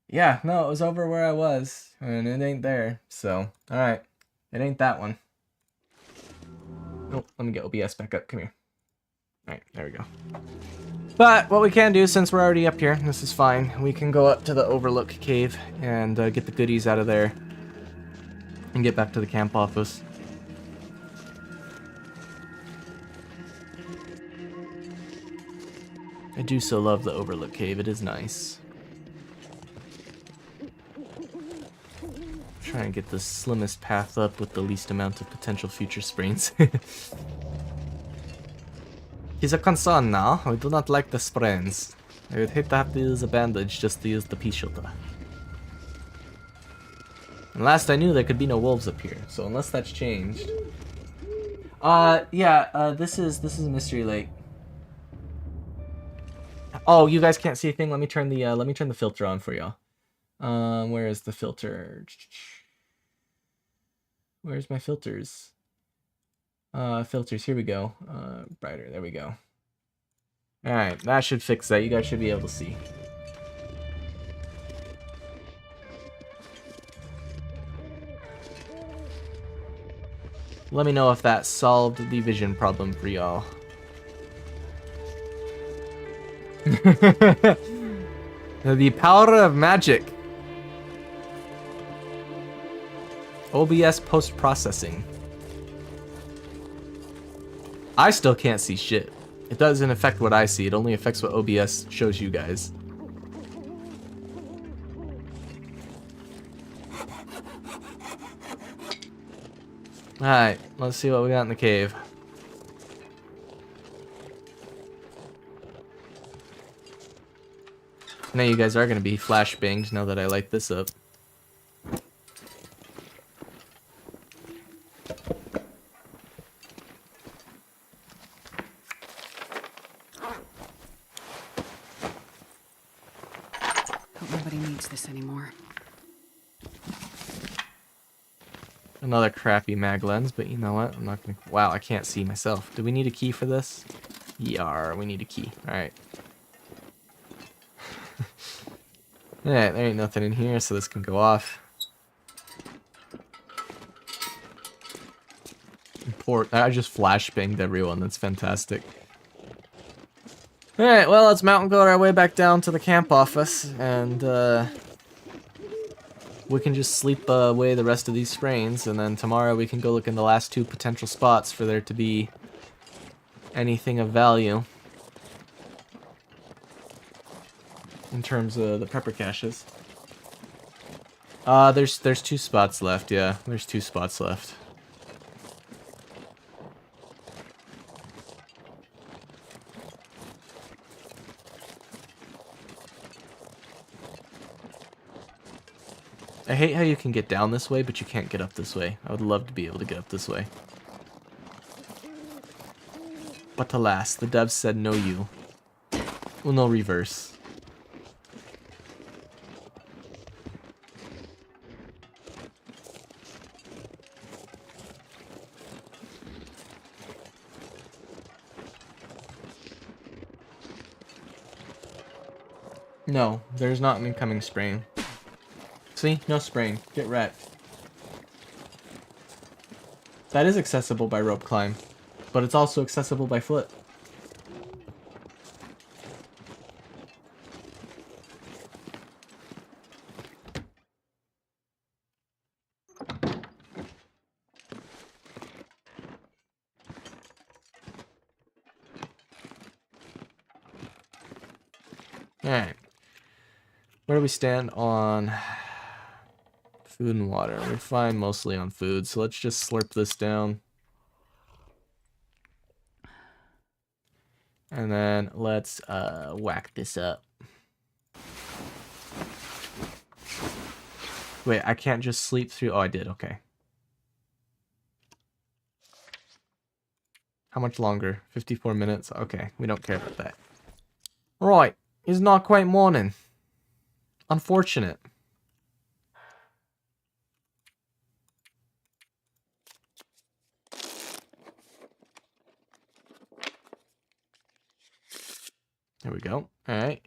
Speaker 1: Yeah, no, it was over where I was. And it ain't there. So, alright. It ain't that one. Oh, let me get OBS back up. Come here. Alright, there we go. But what we can do, since we're already up here, this is fine. We can go up to the Overlook Cave and get the goodies out of there. And get back to the camp office. I do so love the Overlook Cave. It is nice. Try and get the slimmest path up with the least amount of potential future sprains. He's a concern now. We do not like the sprains. I would hate to have to use a bandage just to use the pea shooter. And last I knew, there could be no wolves up here. So unless that's changed. This is Mystery Lake. Oh, you guys can't see a thing. Let me turn the filter on for y'all. Where is the filter? Where's my filters? Filters, here we go. Brighter, there we go. Alright, that should fix that. You guys should be able to see. Let me know if that solved the vision problem for y'all. The power of magic. OBS post-processing. I still can't see shit. It doesn't affect what I see. It only affects what OBS shows you guys. Alright, let's see what we got in the cave. Now you guys are going to be flashbanged now that I light this up.
Speaker 2: Hope nobody needs this anymore.
Speaker 1: Another crappy mag lens, but you know what? I'm not gonna... Wow, I can't see myself. Do we need a key for this? Yar, we need a key. Alright. Alright, there ain't nothing in here, so this can go off. I just flashbanged everyone. That's fantastic. Alright, well, let's mountain goat our way back down to the camp office, and we can just sleep away the rest of these sprains, and then tomorrow we can go look in the last two potential spots for there to be anything of value. In terms of the prepper caches. There's two spots left, yeah. There's two spots left. I hate how you can get down this way, but you can't get up this way. I would love to be able to get up this way. But alas, the devs said no you. Well, no reverse. No, there's not an incoming sprain. See? No spraying. Get wrecked. That is accessible by rope climb, but it's also accessible by foot. Alright. Where do we stand on food and water? We're fine mostly on food, so let's just slurp this down. And then let's whack this up. Wait, I can't just sleep through... Oh, I did. Okay. How much longer? 54 minutes? Okay, we don't care about that. Right. It's not quite morning. Unfortunate. There we go. Alright.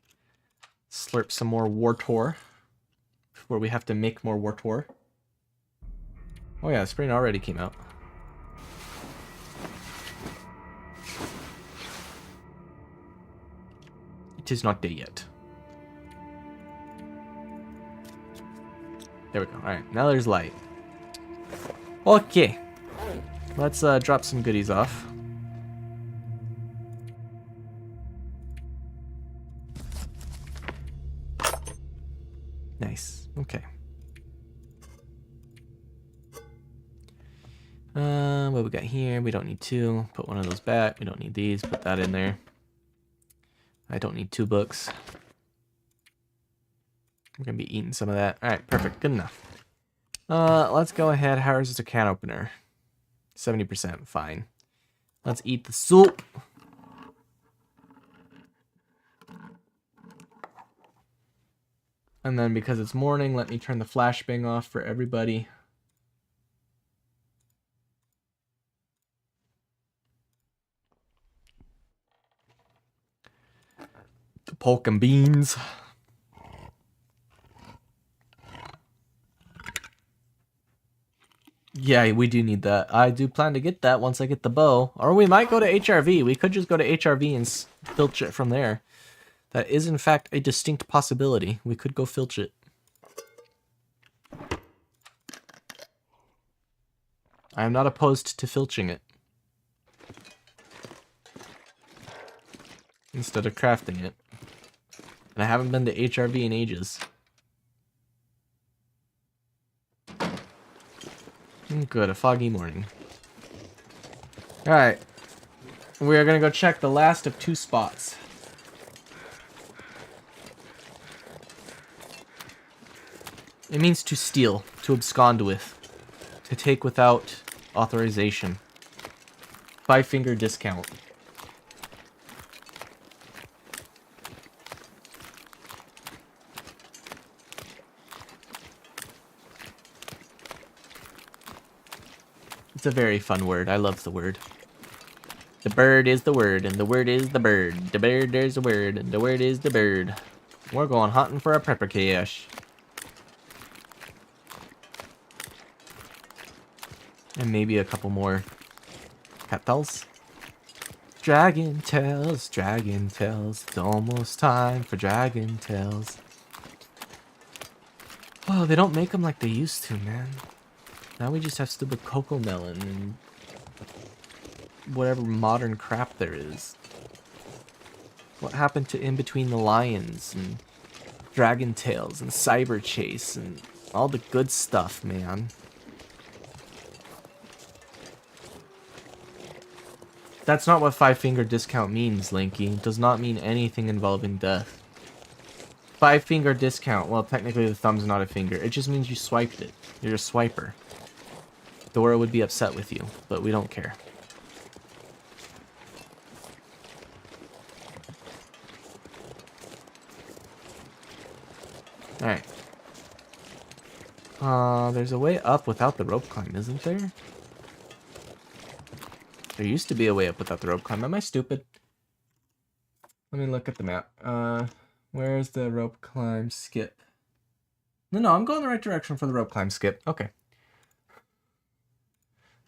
Speaker 1: Slurp some more Wartor before we have to make more Wartor. Oh yeah, spring already came out. It is not day yet. There we go. Alright, now there's light. Okay. Let's drop some goodies off. Nice. Okay. What we got here? We don't need 2. Put one of those back. We don't need these. Put that in there. I don't need 2 books. I'm gonna be eating some of that. Alright, perfect. Good enough. Let's go ahead. How is the can opener? 70%. Fine. Let's eat the soup. And then because it's morning, let me turn the flashbang off for everybody. The pork and beans. Yeah, we do need that. I do plan to get that once I get the bow. Or we might go to HRV. We could just go to HRV and filch it from there. That is, in fact, a distinct possibility. We could go filch it. I am not opposed to filching it. Instead of crafting it. And I haven't been to HRV in ages. Good, a foggy morning. Alright. We are going to go check the last of 2 spots. It means to steal, to abscond with, to take without authorization. 5-finger discount. It's a very fun word. I love the word. The bird is the word, and the word is the bird. The bird is the word, and the word is the bird. We're going hunting for a prepper cache. And maybe a couple more cattles. Dragon tails, dragon tails. It's almost time for dragon tails. Oh, they don't make them like they used to, man. Now we just have stupid cocoa melon and whatever modern crap there is. What happened to In Between the Lions and Dragon Tales and Cyber Chase and all the good stuff, man? That's not what 5-finger discount means, Linky. It does not mean anything involving death. 5-finger discount, well, technically the thumb's not a finger. It just means you swiped it. You're a swiper. Dora would be upset with you, but we don't care. Alright. There's a way up without the rope climb, isn't there? There used to be a way up without the rope climb. Am I stupid? Let me look at the map. Where's the rope climb skip? No, I'm going the right direction for the rope climb skip. Okay.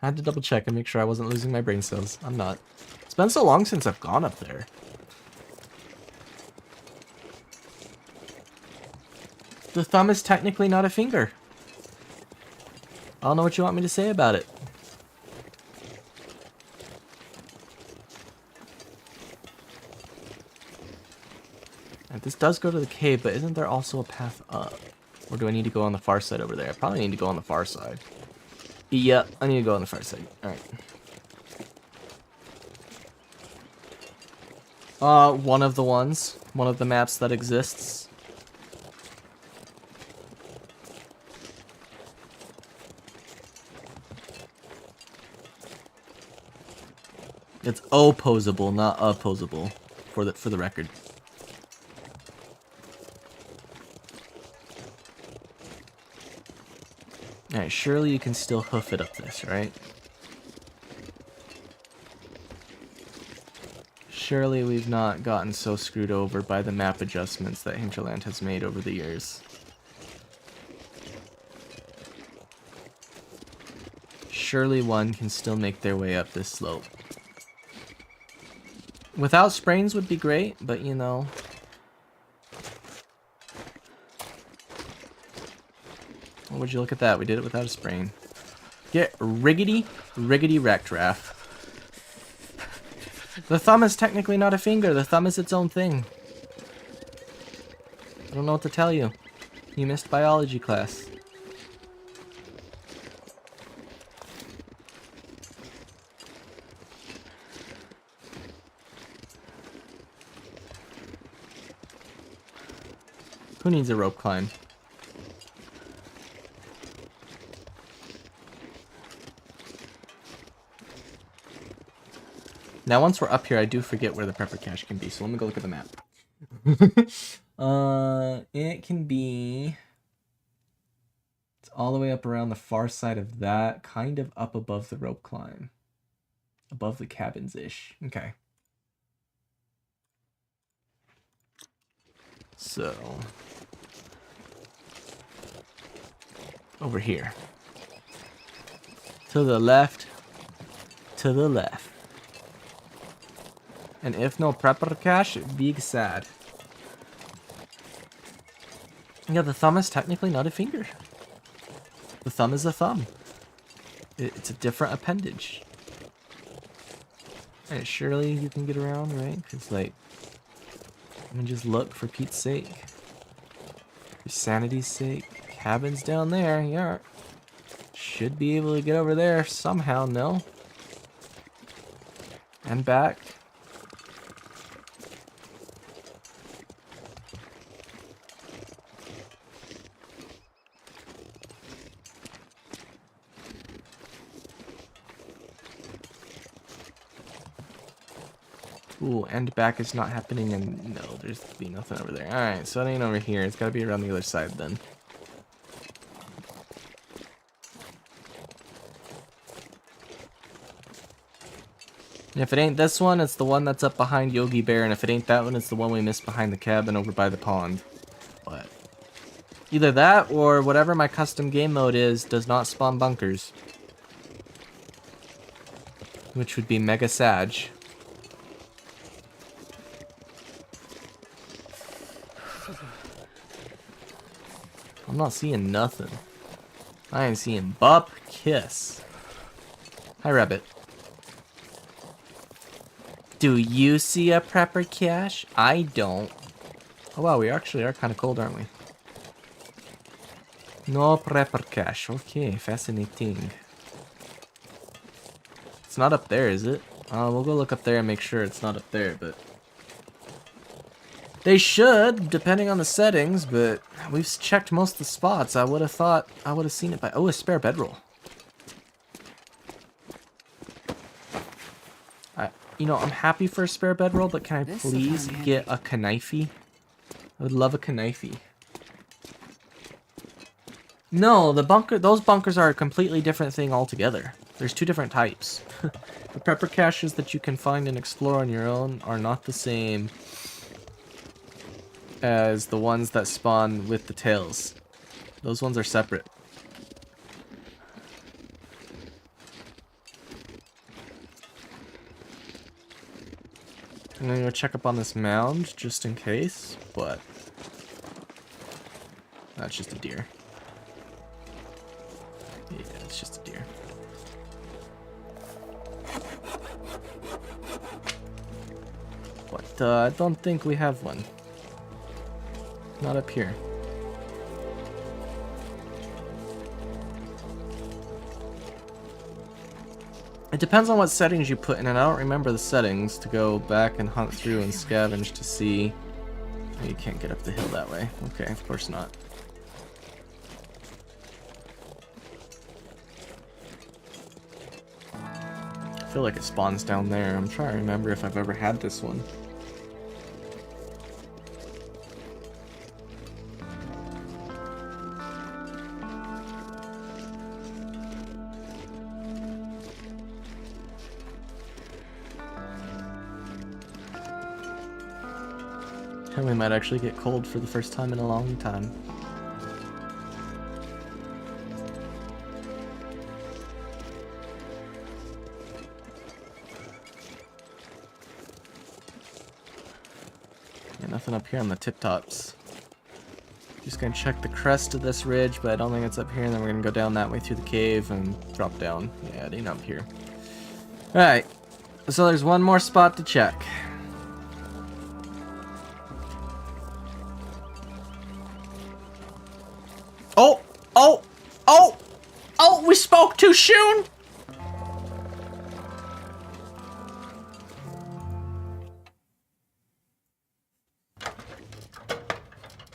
Speaker 1: I had to double check and make sure I wasn't losing my brain cells. I'm not. It's been so long since I've gone up there. The thumb is technically not a finger. I don't know what you want me to say about it. And this does go to the cave, but isn't there also a path up? Or do I need to go on the far side over there? I probably need to go on the far side. Yeah, I need to go on the far side. Alright. One of the maps that exists. It's opposable, not opposable, for the record. Alright, surely you can still hoof it up this, right? Surely we've not gotten so screwed over by the map adjustments that Hinterland has made over the years. Surely one can still make their way up this slope. Without sprains would be great, but you know. Oh, would you look at that? We did it without a sprain. Get riggedy wrecked, Raff. The thumb is technically not a finger. The thumb is its own thing. I don't know what to tell you. You missed biology class. Who needs a rope climb? Now, once we're up here, I do forget where the prepper cache can be, so let me go look at the map. It can be... It's all the way up around the far side of that, kind of up above the rope climb. Above the cabins-ish. Okay. So... over here. To the left. To the left. And if no prepper cache, big sad. Yeah, the thumb is technically not a finger. The thumb is a thumb. It's a different appendage. And surely you can get around, right? Because, like, I mean, just look for Pete's sake. For sanity's sake. Cabin's down there, yeah. Should be able to get over there somehow, no? And back. Ooh, and back is not happening, and no, there's be nothing over there. Alright, so it ain't over here. It's gotta be around the other side then. If it ain't this one, it's the one that's up behind Yogi Bear, and if it ain't that one, it's the one we missed behind the cabin over by the pond. But either that, or whatever my custom game mode is, does not spawn bunkers. Which would be mega sag. I'm not seeing nothing. I ain't seeing Bop Kiss. Hi, Rabbit. Do you see a prepper cache? I don't. Oh wow, we actually are kind of cold, aren't we? No prepper cache. Okay, fascinating. It's not up there, is it? We'll go look up there and make sure it's not up there, but... They should, depending on the settings, but we've checked most of the spots. I would have thought I would have seen it by... Oh, a spare bedroll. You know, I'm happy for a spare bedroll, but can I please get a knifey? I would love a knifey. No, those bunkers are a completely different thing altogether. There's two different types. The prepper caches that you can find and explore on your own are not the same as the ones that spawn with the tails. Those ones are separate. I'm gonna go check up on this mound just in case, but that's just a deer. Yeah, it's just a deer. But I don't think we have one. Not up here. It depends on what settings you put in, and I don't remember the settings to go back and hunt through and scavenge to see. Oh, you can't get up the hill that way. Okay, of course not. I feel like it spawns down there. I'm trying to remember if I've ever had this one. And we might actually get cold for the first time in a long time. Yeah, nothing up here on the tip tops. Just gonna check the crest of this ridge, but I don't think it's up here, and then we're gonna go down that way through the cave and drop down. Yeah, it ain't up here. Alright, so there's one more spot to check. Oh! Oh! Oh! Oh! We spoke too soon!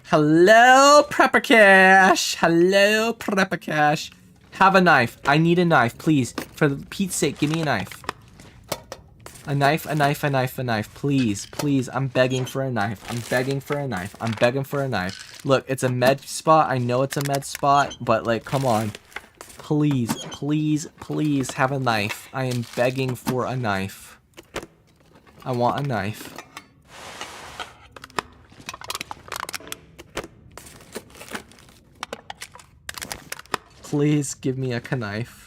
Speaker 1: Hello, Prepper Cash! Hello, Prepper Cash! Have a knife. I need a knife, please. For Pete's sake, give me a knife. A knife, a knife, a knife, a knife. Please, please, I'm begging for a knife. I'm begging for a knife. I'm begging for a knife. Look, it's a med spot. I know it's a med spot, but like, come on. Please, please, please have a knife. I am begging for a knife. I want a knife. Please give me a knife.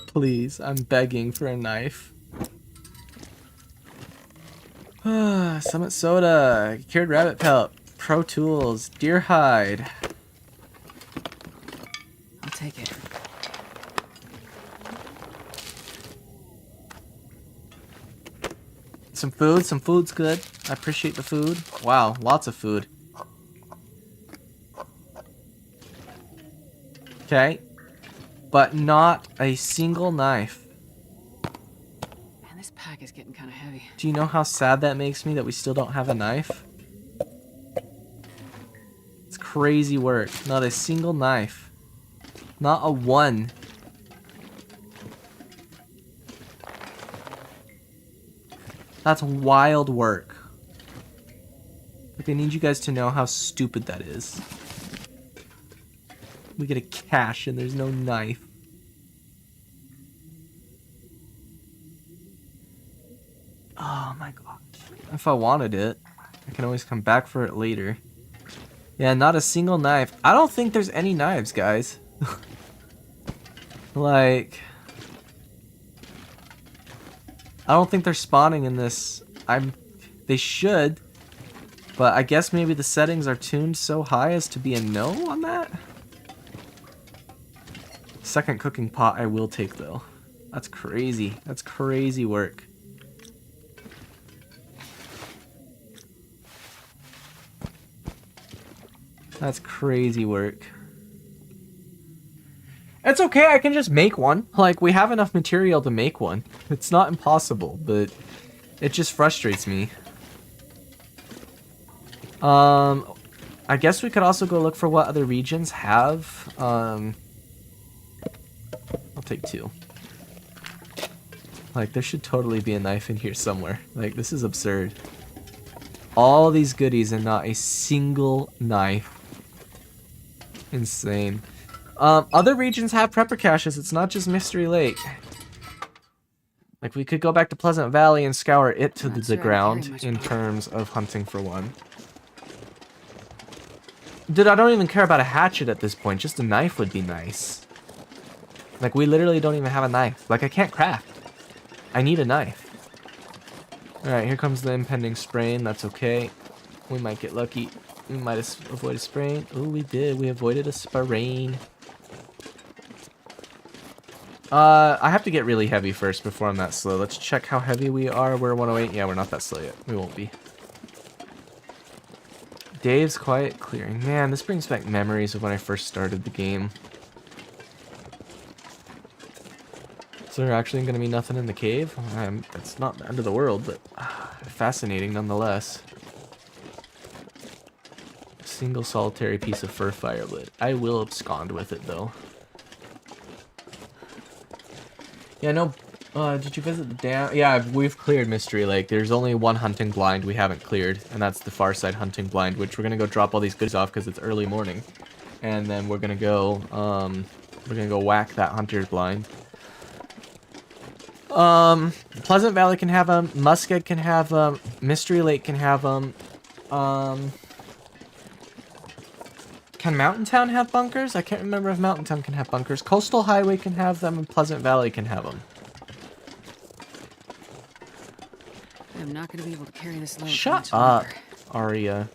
Speaker 1: Please, I'm begging for a knife. Summit Soda, Cured Rabbit Pelt, Pro Tools, Deer Hide.
Speaker 2: I'll take it.
Speaker 1: Some food's good. I appreciate the food. Wow, lots of food. Okay. But not a single knife.
Speaker 2: Man, this pack is getting kind of heavy.
Speaker 1: Do you know how sad that makes me that we still don't have a knife? It's crazy work. Not a single knife. Not a one. That's wild work. Like, I need you guys to know how stupid that is. We get a cache and there's no knife. Oh my god. If I wanted it, I can always come back for it later. Yeah, not a single knife. I don't think there's any knives, guys. Like, I don't think they're spawning in this. They should, but I guess maybe the settings are tuned so high as to be a no on that. Second cooking pot I will take though. That's crazy. That's crazy work. That's crazy work. It's okay, I can just make one. Like, we have enough material to make one. It's not impossible, but it just frustrates me. I guess we could also go look for what other regions have. I'll take two. Like, there should totally be a knife in here somewhere. Like, this is absurd. All these goodies and not a single knife. Insane. Other regions have prepper caches. It's not just Mystery Lake. Like, we could go back to Pleasant Valley and scour it to
Speaker 2: Not
Speaker 1: the
Speaker 2: sure I'd
Speaker 1: ground
Speaker 2: carry much
Speaker 1: in
Speaker 2: more.
Speaker 1: terms of hunting for one. Dude, I don't even care about a hatchet at this point. Just a knife would be nice. Like, we literally don't even have a knife. Like, I can't craft. I need a knife. Alright, here comes the impending sprain. That's okay. We might get lucky. We might avoid a sprain. Ooh, we did. We avoided a sprain. I have to get really heavy first before I'm that slow. Let's check how heavy we are. We're 108. Yeah, we're not that slow yet. We won't be. Dave's quiet clearing. Man, this brings back memories of when I first started the game. Is there actually going to be nothing in the cave? It's not the end of the world, but fascinating nonetheless. A single solitary piece of fur firewood. I will abscond with it, though. Yeah, no. Did you visit the dam? Yeah, we've cleared Mystery Lake. There's only one hunting blind we haven't cleared, and that's the far side hunting blind, which we're gonna go drop all these goodies off because it's early morning, and then we're gonna go whack that hunter's blind. Pleasant Valley can have them. Muskeg can have them. Mystery Lake can have them. Can Mountain Town have bunkers? I can't remember if Mountain Town can have bunkers. Coastal Highway can have them, and Pleasant Valley can have them.
Speaker 2: I'm not gonna be able to carry this load.
Speaker 1: Shut up, Aria.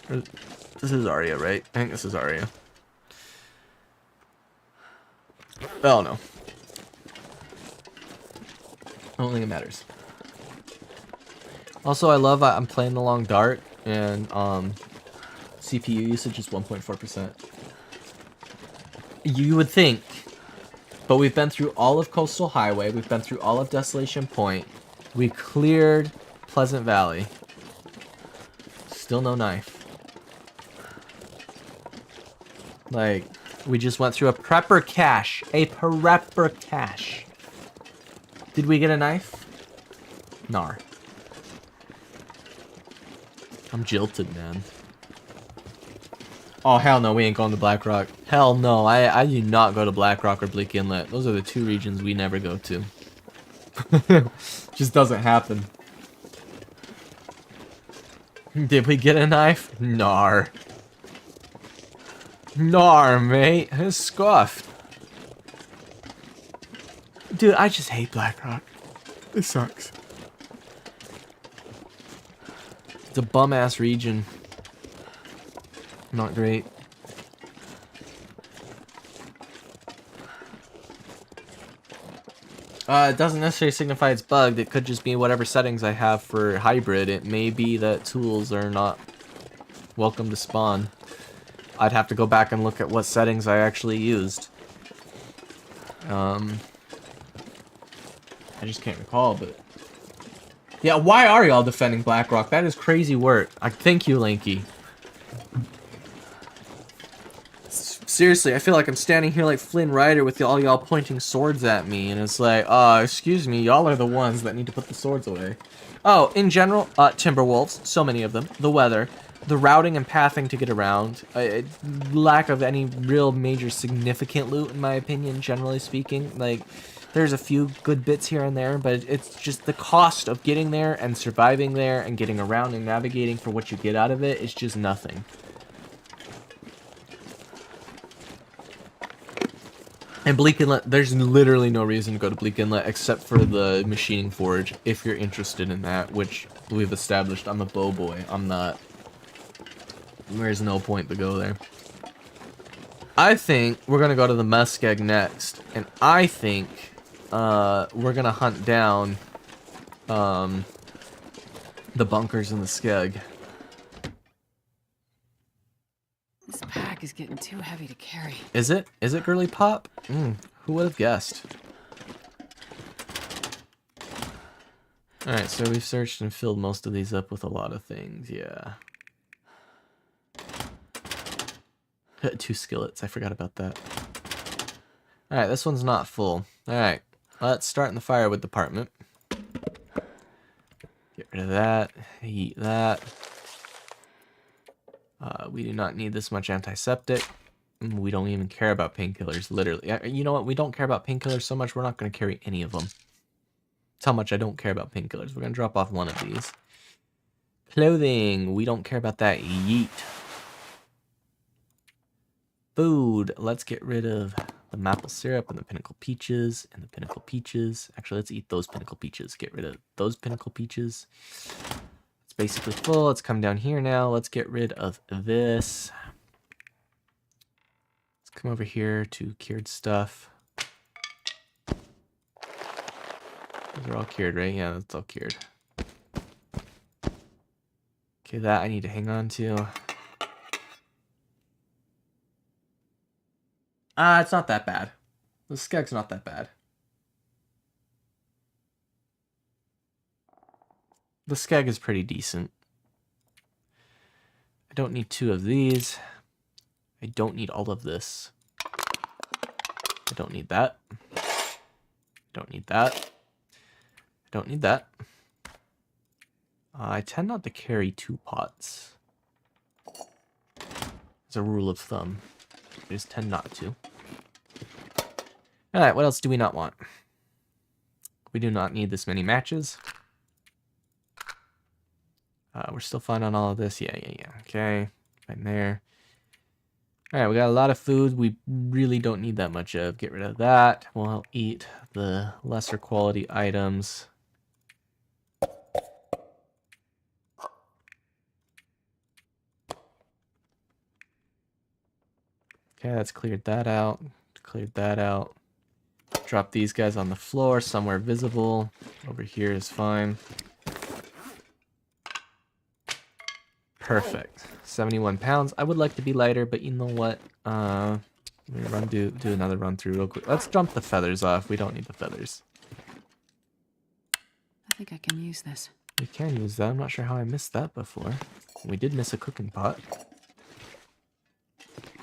Speaker 1: This is Aria, right? I think this is Aria. Oh no. I don't think it matters. Also, I love I'm playing along dark, and CPU usage is 1.4%. You would think, but we've been through all of Coastal Highway. We've been through all of Desolation Point. We cleared Pleasant Valley. Still no knife. Like, we just went through a prepper cache. A prepper cache. Did we get a knife? Nar. I'm jilted, man. Oh, hell no, we ain't going to Black Rock. Hell no, I do not go to Black Rock or Bleak Inlet. Those are the two regions we never go to. Just doesn't happen. Did we get a knife? Nar. Nar, mate. It's scuffed. Dude, I just hate Black Rock. It sucks. It's a bum-ass region. Not great. It doesn't necessarily signify it's bugged. It could just be whatever settings I have for hybrid. It may be that tools are not welcome to spawn. I'd have to go back and look at what settings I actually used. I just can't recall, but... Yeah, why are y'all defending Blackrock? That is crazy work. Thank you, Lanky. Seriously, I feel like I'm standing here like Flynn Rider with all y'all pointing swords at me, and it's like, excuse me, y'all are the ones that need to put the swords away. Oh, in general, Timberwolves, so many of them, the weather, the routing and pathing to get around, lack of any real major significant loot, in my opinion, generally speaking. Like, there's a few good bits here and there, but it's just the cost of getting there and surviving there and getting around and navigating for what you get out of it is just nothing. And Bleak Inlet, there's literally no reason to go to Bleak Inlet except for the machining forge, if you're interested in that, which we've established. I'm a bow boy. I'm not. There's no point to go there. I think we're going to go to the Muskeg next, and I think we're going to hunt down the bunkers in the Skeg.
Speaker 2: This pack is getting too heavy to carry.
Speaker 1: Is it? Is it, Girly Pop? Who would have guessed? Alright, so we've searched and filled most of these up with a lot of things, yeah. 2 skillets, I forgot about that. Alright, this one's not full. Alright, let's start in the firewood department. Get rid of that, eat that. We do not need this much antiseptic. We don't even care about painkillers, literally. You know what? We don't care about painkillers so much, we're not going to carry any of them. That's how much I don't care about painkillers. We're gonna drop off one of these. Clothing, we don't care about that. Yeet. Food, let's get rid of the maple syrup and the pinnacle peaches and the pinnacle peaches. Actually, let's eat those pinnacle peaches. Get rid of those pinnacle peaches. It's basically full. Let's come down here now. Let's get rid of this. Let's come over here to cured stuff. Those are all cured, right? Yeah, that's all cured. Okay, that I need to hang on to. It's not that bad. The skeg's not that bad. The skeg is pretty decent. I don't need 2 of these. I don't need all of this. I don't need that. I don't need that. I don't need that. I tend not to carry 2 pots. As a rule of thumb. I just tend not to. Alright, what else do we not want? We do not need this many matches. We're still fine on all of this. Yeah. Okay, right there. Alright, we got a lot of food we really don't need that much of. Get rid of that. We'll eat the lesser quality items. Okay, that's cleared that out. Cleared that out. Drop these guys on the floor, somewhere visible. Over here is fine. Perfect. 71 pounds. I would like to be lighter, but you know what? Let me do another run through real quick. Let's dump the feathers off. We don't need the feathers.
Speaker 2: I think I can use this.
Speaker 1: We can use that. I'm not sure how I missed that before. We did miss a cooking pot.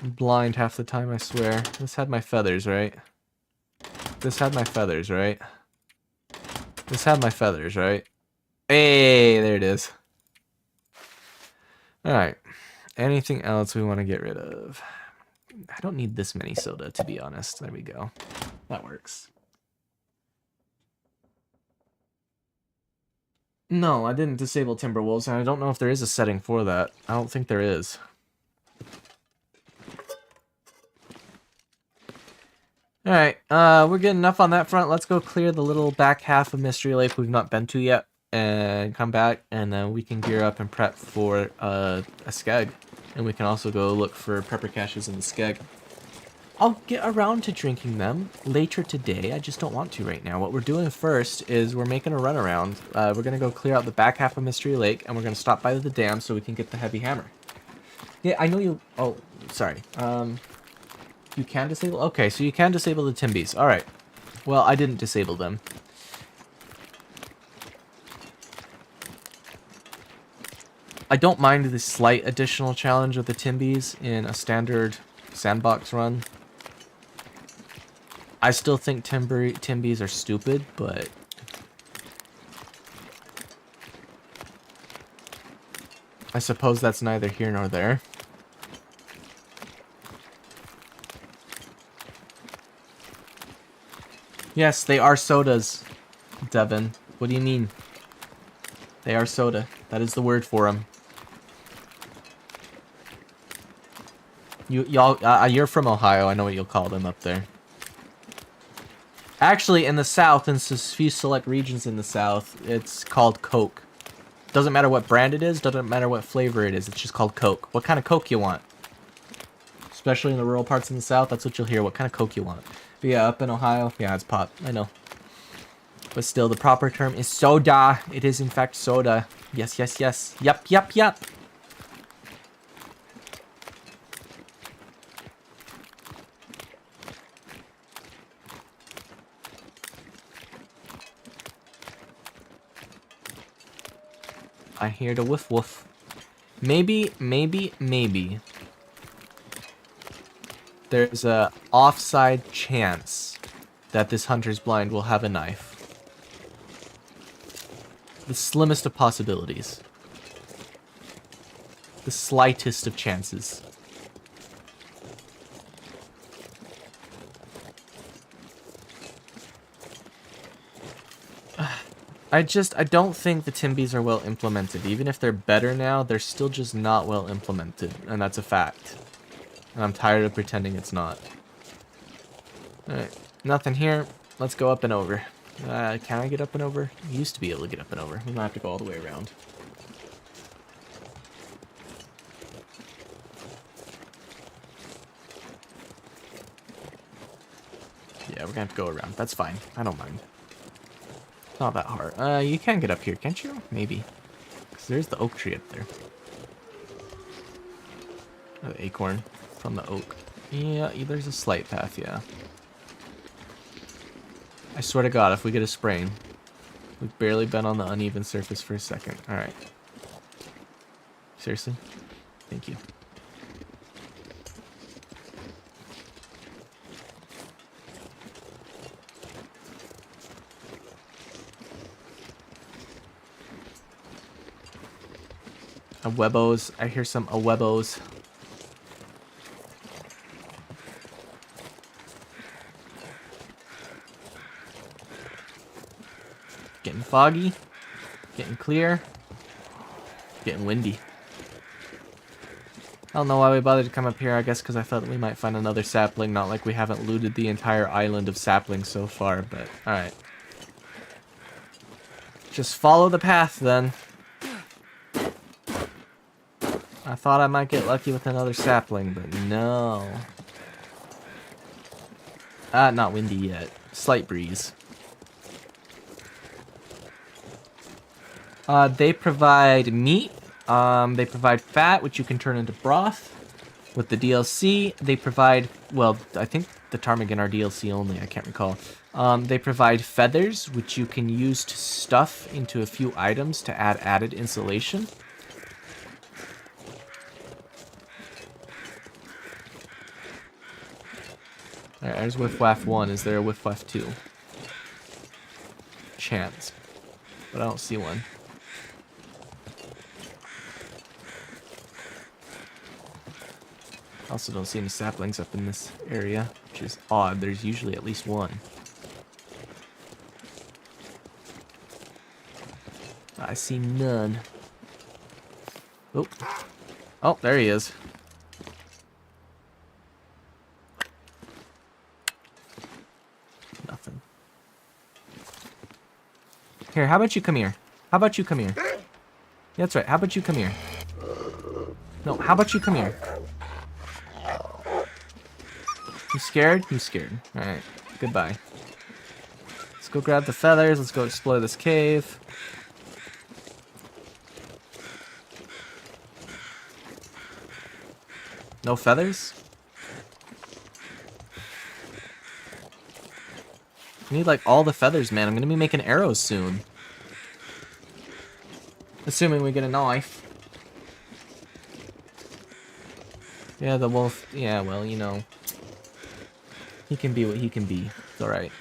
Speaker 1: I'm blind half the time, I swear. This had my feathers, right? This had my feathers, right? This had my feathers, right? Hey, there it is. Alright. Anything else we want to get rid of? I don't need this many soda, to be honest. There we go. That works. No, I didn't disable Timberwolves, and I don't know if there is a setting for that. I don't think there is. Alright, we're getting enough on that front. Let's go clear the little back half of Mystery Lake we've not been to yet. And come back, and then we can gear up and prep for a skeg. And we can also go look for prepper caches in the skeg. I'll get around to drinking them later today. I just don't want to right now. What we're doing first is we're making a run around. We're going to go clear out the back half of Mystery Lake, and we're going to stop by the dam so we can get the heavy hammer. Yeah, I know you... Oh, sorry. You can disable... Okay, so you can disable the Timbies. Alright. Well, I didn't disable them. I don't mind the slight additional challenge of the Timbies in a standard sandbox run. I still think Timbies are stupid, but... I suppose that's neither here nor there. Yes, they are sodas, Devin. What do you mean? They are soda. That is the word for them. You're from Ohio. I know what you'll call them up there. Actually, in the South, in a few select regions in the South, it's called Coke. Doesn't matter what brand it is. Doesn't matter what flavor it is. It's just called Coke. What kind of Coke you want? Especially in the rural parts in the South, that's what you'll hear. What kind of Coke you want? But yeah, up in Ohio, yeah, it's pop. I know. But still, the proper term is soda. It is, in fact, soda. Yes, yes, yes. Yep, yep, yep. I hear the woof woof. Maybe there's a offside chance that this hunter's blind will have a knife. The slimmest of possibilities. The slightest of chances. I don't think the Timbies are well implemented. Even if they're better now, they're still just not well implemented, and that's a fact. And I'm tired of pretending it's not. Alright, nothing here. Let's go up and over. Can I get up and over? I used to be able to get up and over. We might have to go all the way around. Yeah, we're gonna have to go around. That's fine. I don't mind. It's not that hard. You can get up here, can't you? Maybe. Because there's the oak tree up there. The acorn from the oak. Yeah, there's a slight path, yeah. I swear to God, if we get a sprain, we've barely been on the uneven surface for a second. Alright. Seriously? Thank you. Awebos. I hear some awebos. Getting foggy. Getting clear. Getting windy. I don't know why we bothered to come up here. I guess because I thought we might find another sapling. Not like we haven't looted the entire island of saplings so far, but alright. Just follow the path then. I thought I might get lucky with another sapling, but no. Not windy yet. Slight breeze. They provide meat. They provide fat, which you can turn into broth. With the DLC, they provide, well, I think the ptarmigan are DLC only, I can't recall. They provide feathers, which you can use to stuff into a few items to add added insulation. Alright, there's Waff 1. Is there a Waff 2? Chance. But I don't see one. I also don't see any saplings up in this area, which is odd. There's usually at least one. I see none. Oh. Oh, there he is. Nothing. Here, how about you come here? How about you come here? Yeah, that's right. How about you come here? No, how about you come here? You scared? You scared. Alright, goodbye. Let's go grab the feathers. Let's go explore this cave. No feathers? I need like all the feathers, man. I'm gonna be making arrows soon. Assuming we get a knife. Yeah, the wolf. Yeah, well, you know. He can be what he can be. It's alright.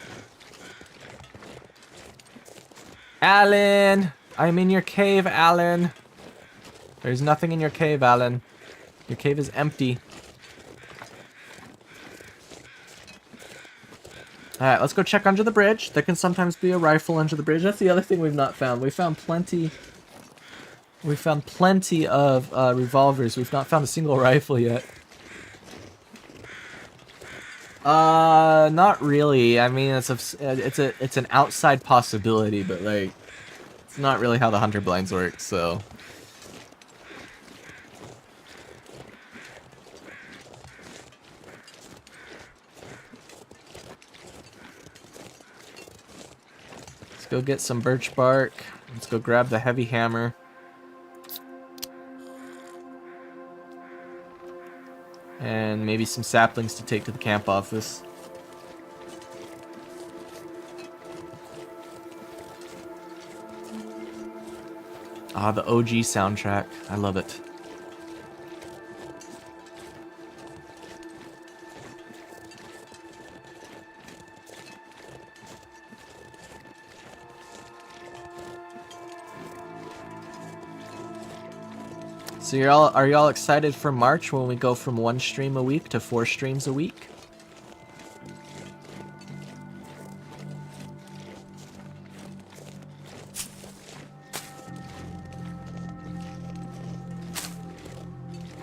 Speaker 1: Alan! I'm in your cave, Alan. There's nothing in your cave, Alan. Your cave is empty. Alright, let's go check under the bridge. There can sometimes be a rifle under the bridge. That's the other thing we've not found. We found plenty... We found plenty of revolvers. We've not found a single rifle yet. Not really. I mean, it's an outside possibility, but like, it's not really how the hunter blinds work. So, let's go get some birch bark. Let's go grab the heavy hammer. And maybe some saplings to take to the camp office. Ah, the OG soundtrack. I love it. So are y'all excited for March when we go from 1 stream a week to 4 streams a week?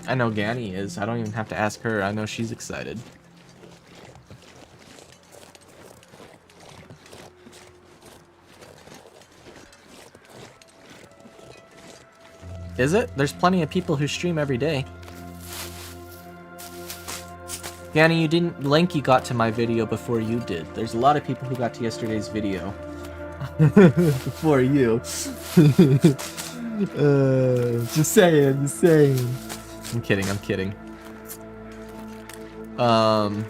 Speaker 1: I know Ganny is. I don't even have to ask her. I know she's excited. Is it? There's plenty of people who stream every day. Ganny, you didn't. Lanky got to my video before you did. There's a lot of people who got to yesterday's video. Before you. Just saying, just saying. I'm kidding, I'm kidding. I'm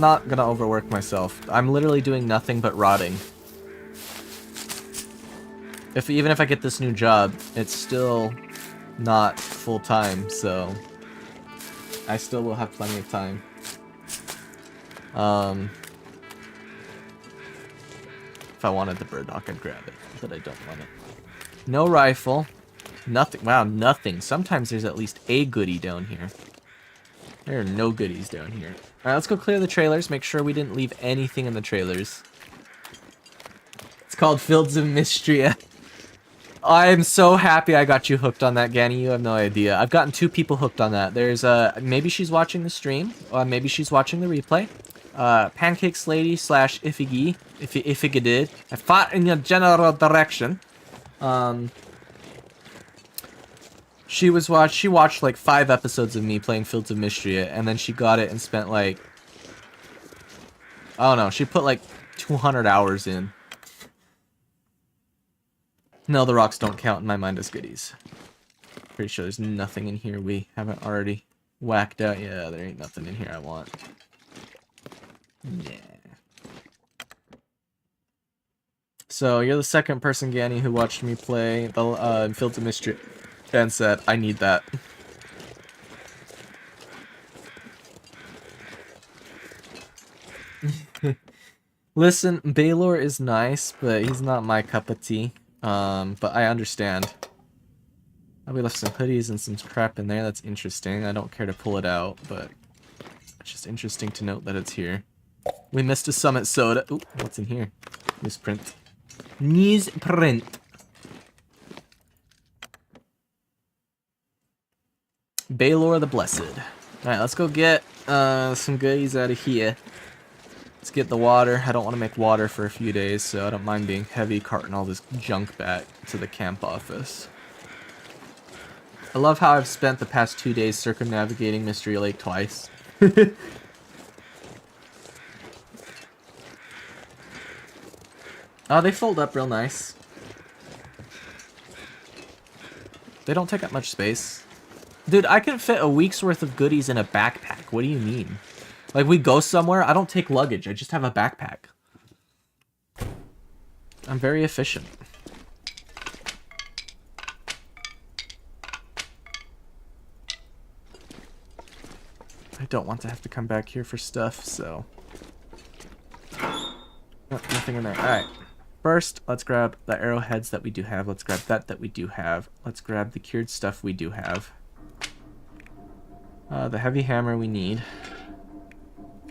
Speaker 1: not gonna overwork myself. I'm literally doing nothing but rotting. Even if I get this new job, it's still not full-time, so I still will have plenty of time. If I wanted the bird dog, I'd grab it, but I don't want it. No rifle. Nothing. Wow, nothing. Sometimes there's at least a goodie down here. There are no goodies down here. Alright, let's go clear the trailers. Make sure we didn't leave anything in the trailers. It's called Fields of Mystria. I'm so happy I got you hooked on that, Ganny. You have no idea. I've gotten 2 people hooked on that. There's maybe she's watching the stream, or maybe she's watching the replay. Pancakes Lady / Ifigi. Ifigi did. I fought in your general direction. She watched like 5 episodes of me playing Fields of Mystria, and then she got it and spent like, I don't know, she put like 200 hours in. No, the rocks don't count in my mind as goodies. Pretty sure there's nothing in here we haven't already whacked out. Yeah, there ain't nothing in here I want. Yeah. So, you're the second person, Ganny, who watched me play the Fields of Mystria and said, I need that. Listen, Baylor is nice, but he's not my cup of tea. But I understand. Oh, we left some hoodies and some crap in there. That's interesting. I don't care to pull it out, but it's just interesting to note that it's here. We missed a Summit Soda. Ooh, what's in here? Newsprint. Newsprint. Baylor the Blessed. Alright, let's go get some goodies out of here. Let's get the water. I don't want to make water for a few days, so I don't mind being heavy carting all this junk back to the camp office. I love how I've spent the past 2 days circumnavigating Mystery Lake twice. Oh, they fold up real nice. They don't take up much space. Dude, I can fit a week's worth of goodies in a backpack. What do you mean? Like, we go somewhere, I don't take luggage. I just have a backpack. I'm very efficient. I don't want to have to come back here for stuff, so... Oh, nothing in there. Alright. First, let's grab the arrowheads that we do have. Let's grab that we do have. Let's grab the cured stuff we do have. The heavy hammer we need.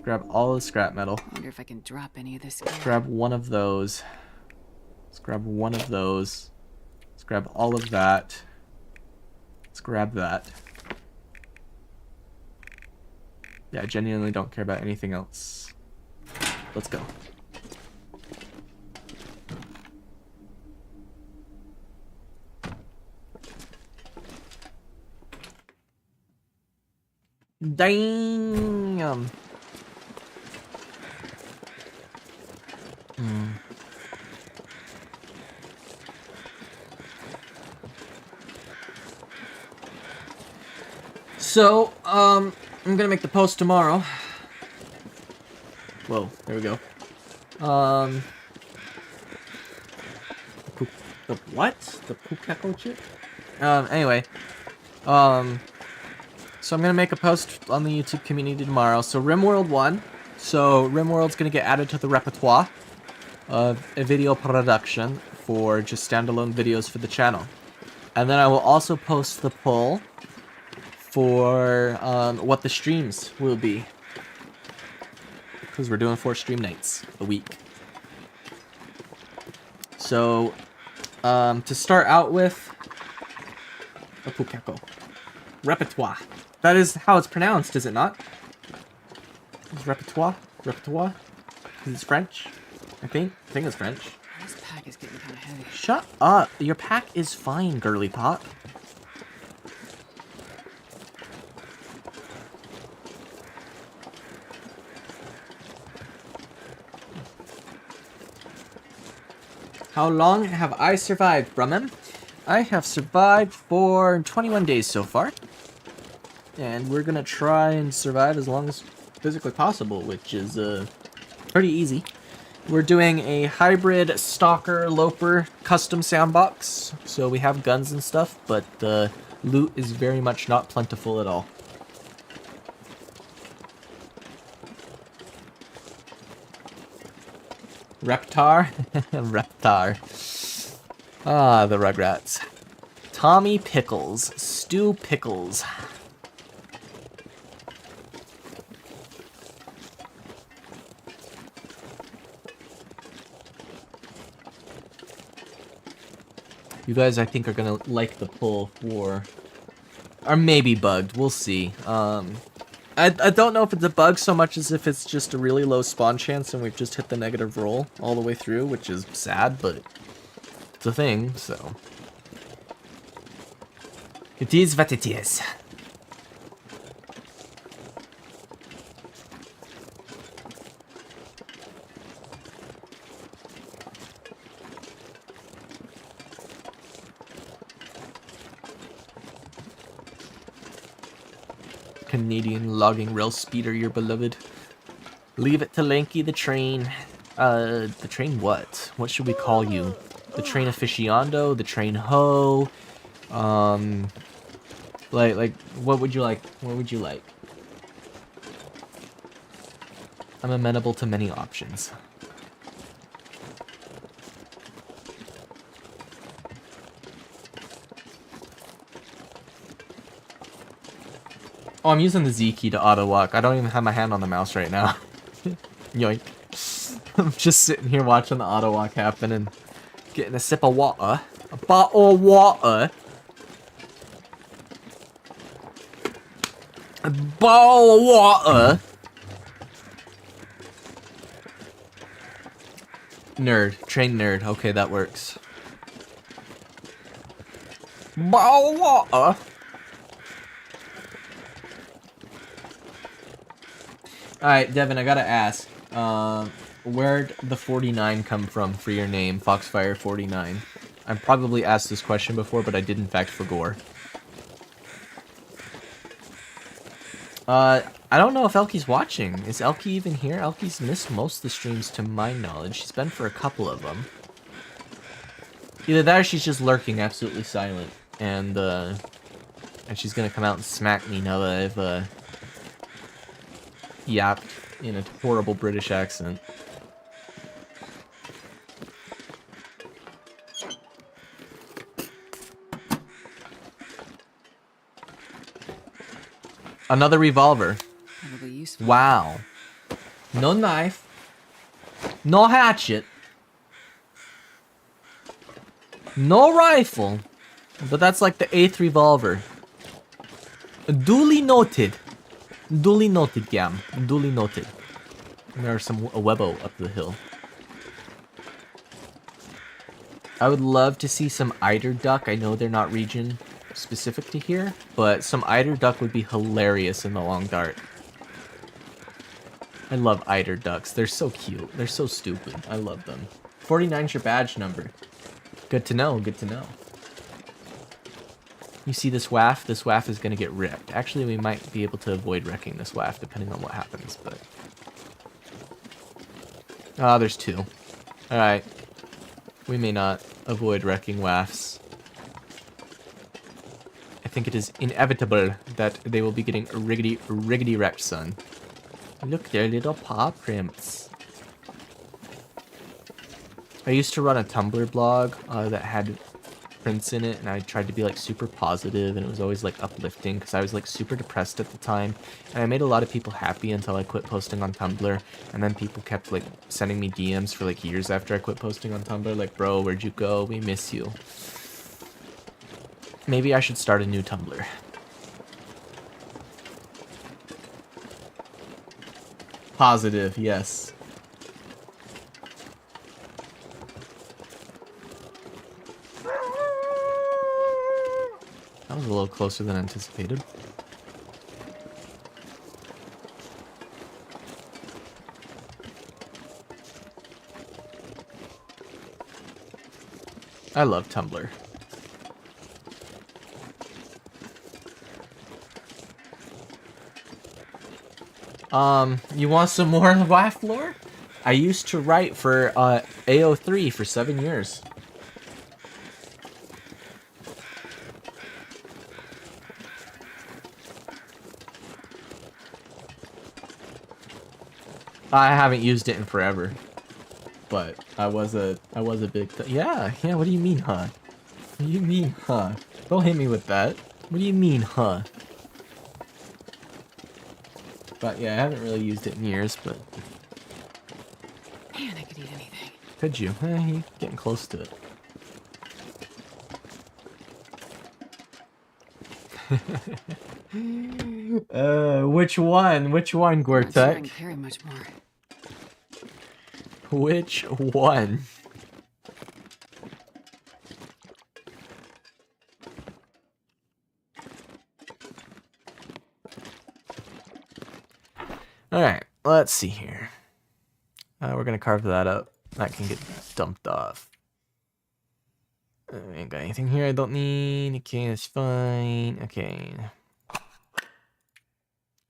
Speaker 1: Grab all the scrap metal.
Speaker 2: Wonder if I can drop any of this.
Speaker 1: Let's grab one of those. Let's grab one of those. Let's grab all of that. Let's grab that. Yeah, I genuinely don't care about anything else. Let's go. Damn. So, I'm gonna make the post tomorrow. Whoa, there we go. The what? The Pukeko chip? Anyway. So I'm gonna make a post on the YouTube community tomorrow. So RimWorld 1. So RimWorld's gonna get added to the repertoire of a video production for just standalone videos for the channel. And then I will also post the poll for what the streams will be. Because we're doing 4 stream nights a week. So, to start out with, A pukeko. Repertoire. That is how it's pronounced, is it not? Is repertoire? Repertoire? Because it's French? I think it's French.
Speaker 2: This pack is getting kind of heavy.
Speaker 1: Shut up. Your pack is fine, girly pop. How long have I survived, Brumman? I have survived for 21 days so far. And we're gonna try and survive as long as physically possible, which is pretty easy. We're doing a hybrid Stalker Loper custom soundbox. So we have guns and stuff, but the loot is very much not plentiful at all. Reptar? Reptar. Ah, the Rugrats. Tommy Pickles. Stu Pickles. You guys, I think, are gonna like the pull for... Or maybe bugged. We'll see. I don't know if it's a bug so much as if it's just a really low spawn chance and we've just hit the negative roll all the way through, which is sad, but it's a thing, so. It is what it is. Canadian logging rail speeder, your beloved. Leave it to Lanky the train. The train what? What should we call you? The train aficionado? The train ho? Like, what would you like? What would you like? I'm amenable to many options. Oh, I'm using the Z key to auto walk. I don't even have my hand on the mouse right now. Yoink. I'm just sitting here watching the auto walk happen and getting a sip of water. A bottle of water. A bottle of water. Nerd. Train nerd. Okay, that works. Bottle of water. Alright, Devin, I gotta ask. Where'd the 49 come from for your name, Foxfire 49? I've probably asked this question before, but I did in fact for gore. I don't know if Elky's watching. Is Elky even here? Elky's missed most of the streams to my knowledge. She's been for a couple of them. Either that or she's just lurking, absolutely silent. And she's gonna come out and smack me now that I've, yapped in a horrible British accent. Another revolver.
Speaker 2: Probably useful.
Speaker 1: Wow. No knife. No hatchet. No rifle. But that's like the 8th revolver. Duly noted. Duly noted, Gam. Duly noted. And there are some webbo up the hill. I would love to see some eider duck. I know they're not region specific to here, but some eider duck would be hilarious in the long dark. I love eider ducks. They're so cute. They're so stupid. I love them. 49's your badge number. Good to know. Good to know. You see this Waff? This Waff is going to get wrecked. Actually, we might be able to avoid wrecking this Waff depending on what happens, but... Ah, there's 2. Alright. We may not avoid wrecking Waffs. I think it is inevitable that they will be getting riggedy wrecked, son. Look, they're little paw prints. I used to run a Tumblr blog that had prints in it, and I tried to be like super positive, and it was always like uplifting because I was like super depressed at the time, and I made a lot of people happy until I quit posting on Tumblr, and then people kept like sending me DMs for like years after I quit posting on Tumblr, like, bro, where'd you go? We miss you. Maybe I should start a new Tumblr. Positive, yes. That was a little closer than anticipated. I love Tumblr. You want some more Waff lore? I used to write for AO3 for 7 years. I haven't used it in forever, but I was a big yeah. What do you mean, huh? What do you mean, huh? Don't hit me with that. What do you mean, huh? But yeah, I haven't really used it in years, but
Speaker 2: Man, I could eat anything.
Speaker 1: could you? You're getting close to it. Which one? Which one,
Speaker 2: I'm not sure I
Speaker 1: Gortek?
Speaker 2: can carry much more.
Speaker 1: Which one? Alright, let's see here. We're gonna carve that up. That can get dumped off. Ain't got anything here I don't need. Okay, that's fine. Okay.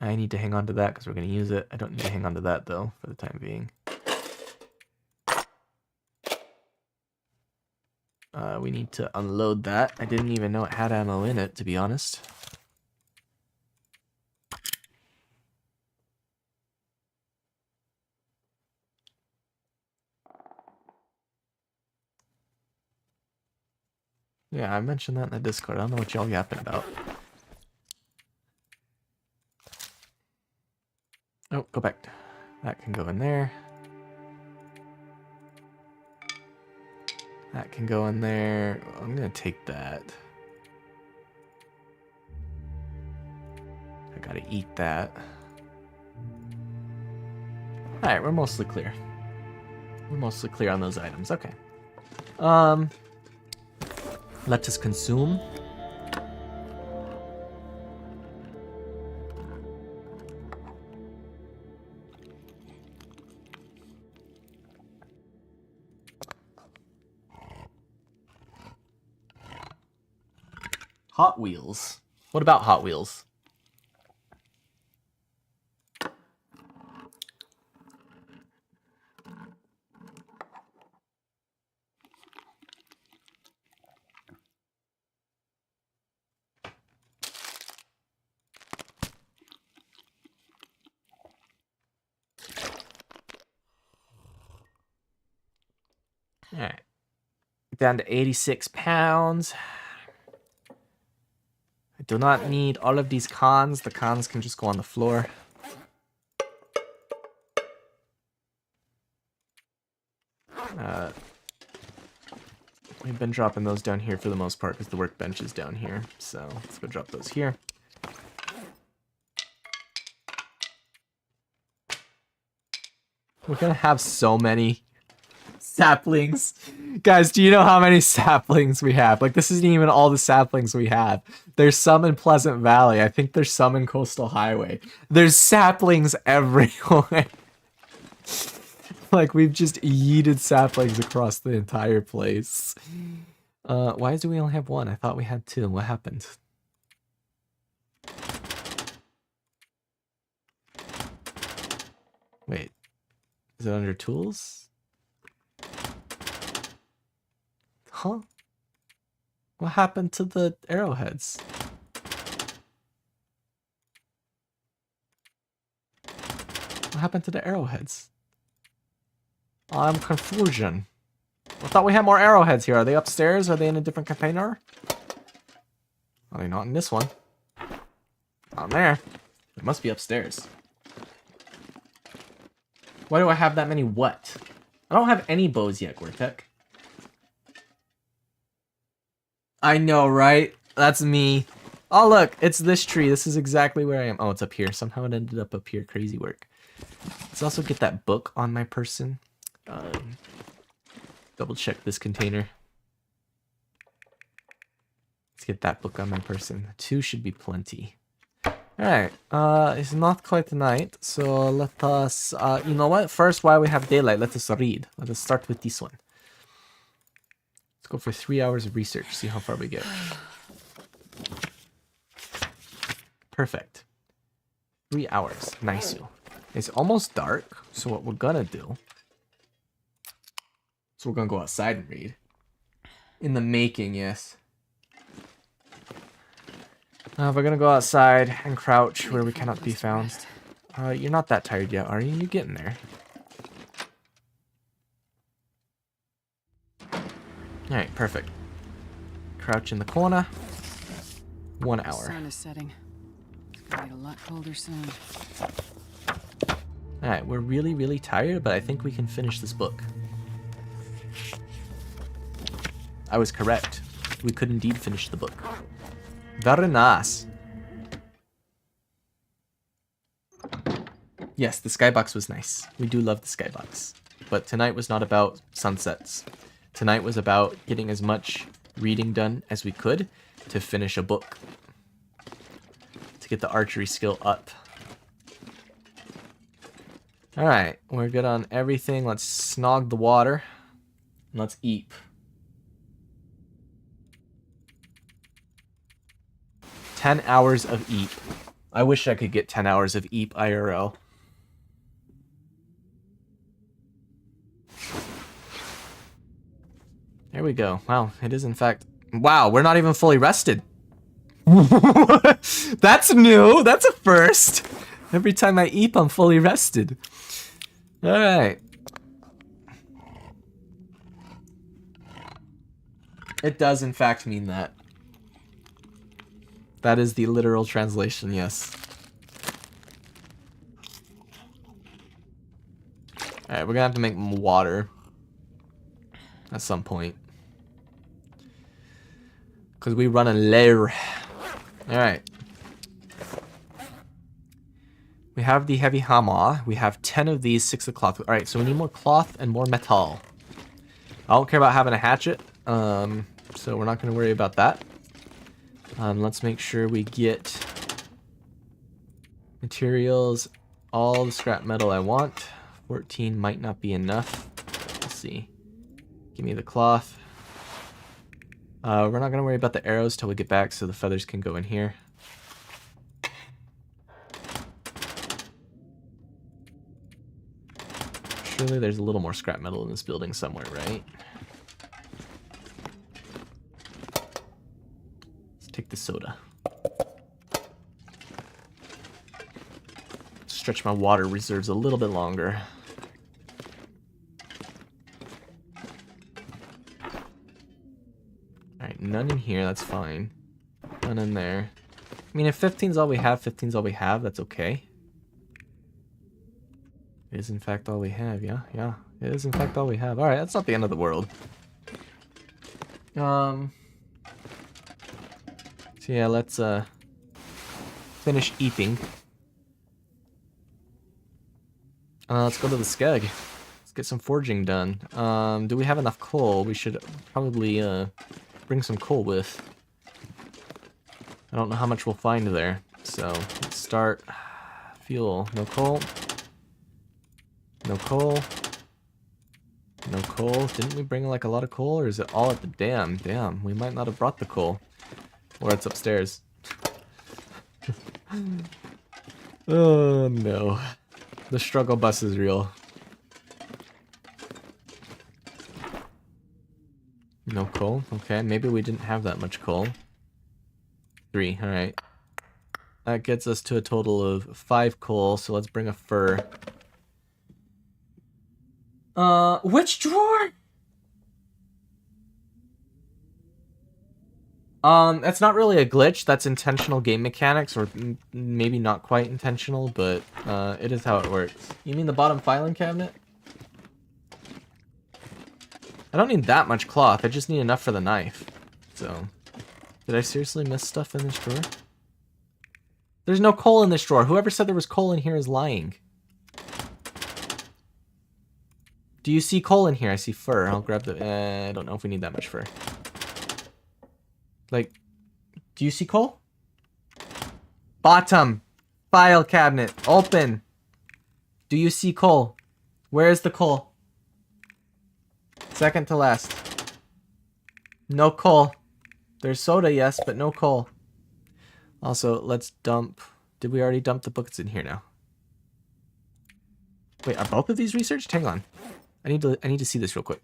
Speaker 1: I need to hang on to that because we're gonna use it. I don't need to hang on to that though, for the time being. We need to unload that. I didn't even know it had ammo in it, to be honest. Yeah, I mentioned that in the Discord. I don't know what y'all yapping about. Oh, go back. That can go in there. That can go in there. I'm gonna take that. I gotta eat that. Alright, we're mostly clear. We're mostly clear on those items. Okay. Let us consume. Hot Wheels. What about Hot Wheels? Alright. Down to 86 pounds. I do not need all of these cons. The cons can just go on the floor. We've been dropping those down here for the most part because the workbench is down here. So let's go drop those here. We're gonna have so many saplings. Guys, do you know how many saplings we have? Like, this isn't even all the saplings we have. There's some in Pleasant Valley. I think there's some in Coastal Highway. There's saplings everywhere. Like, we've just yeeted saplings across the entire place. Why do we only have one? I thought we had two. What happened? Wait. Is it under tools? Huh? What happened to the arrowheads? What happened to the arrowheads? I'm confusion. I thought we had more arrowheads here. Are they upstairs? Are they in a different container? Are they not in this one? Not in there. They must be upstairs. Why do I have that many what? I don't have any bows yet, Gortek. I know, right? that's me. Oh, look, it's this tree. This is exactly where I am. Oh, it's up here. Somehow it ended up here. Crazy work. Let's also get that book on my person. Double check this container. Let's get that book on my person. 2 should be plenty. Alright, it's not quite night, so let us, you know what? First, while we have daylight, let us read. Let us start with this one. Let's go for 3 hours of research, see how far we get. Perfect. 3 hours. Nice. It's almost dark, so what we're gonna do... So we're gonna go outside and read. In the making, yes. We're gonna go outside and crouch where we cannot be found. You're not that tired yet, are you? You're getting there. Alright, perfect. Crouch in the corner. 1 hour.
Speaker 2: The sun is setting. It's gonna get a lot colder soon.
Speaker 1: Alright, we're really, really tired, but I think we can finish this book. I was correct. We could indeed finish the book. Very nice. Yes, the skybox was nice. We do love the skybox. But tonight was not about sunsets. Tonight was about getting as much reading done as we could to finish a book. To get the archery skill up. Alright, we're good on everything. Let's snog the water. And let's eat. 10 hours of EAP. I wish I could get 10 hours of EAP IRL. There we go. Wow, it is in fact... Wow, we're not even fully rested. That's new. That's a first. Every time I EAP, I'm fully rested. Alright. It does in fact mean that. That is the literal translation, yes. Alright, we're gonna have to make water. At some point. Because we run a low. Alright. We have the heavy hammer. We have 10 of these, 6 of cloth. Alright, so we need more cloth and more metal. I don't care about having a hatchet. So we're not going to worry about that. Let's make sure we get materials, all the scrap metal I want. 14 might not be enough. Let's see. Give me the cloth. We're not going to worry about the arrows till we get back, so the feathers can go in here. Surely there's a little more scrap metal in this building somewhere, right? Let's take the soda. Stretch my water reserves a little bit longer. Alright, none in here, that's fine. None in there. I mean, if 15's all we have, 15's all we have, that's okay. It is in fact all we have, yeah? Yeah, it is in fact all we have. Alright, that's not the end of the world. So yeah, let's finish eating. Let's go to the skeg. Let's get some forging done. Do we have enough coal? We should probably bring some coal with. I don't know how much we'll find there. So let's start. Fuel. No coal. No coal. No coal. Didn't we bring like a lot of coal, or is it all at the dam? Damn, we might not have brought the coal. Or it's upstairs. Oh no. The struggle bus is real. No coal? Okay, maybe we didn't have that much coal. 3, alright. That gets us to a total of 5 coal, so let's bring a fur. Which drawer? That's not really a glitch, that's intentional game mechanics, or maybe not quite intentional, but, it is how it works. You mean the bottom filing cabinet? I don't need that much cloth, I just need enough for the knife. So, Did I seriously miss stuff in this drawer? There's no coal in this drawer. Whoever said there was coal in here is lying. Do you see coal in here? I see fur. I'll grab the... I don't know if we need that much fur. Like, do you see coal? Bottom. File cabinet. Open. Do you see coal? Where is the coal? Second to last. No coal. There's soda, yes, but no coal. Also, let's dump... Did we already dump the books in here now? Wait, are both of these researched? Hang on. I need to see this real quick.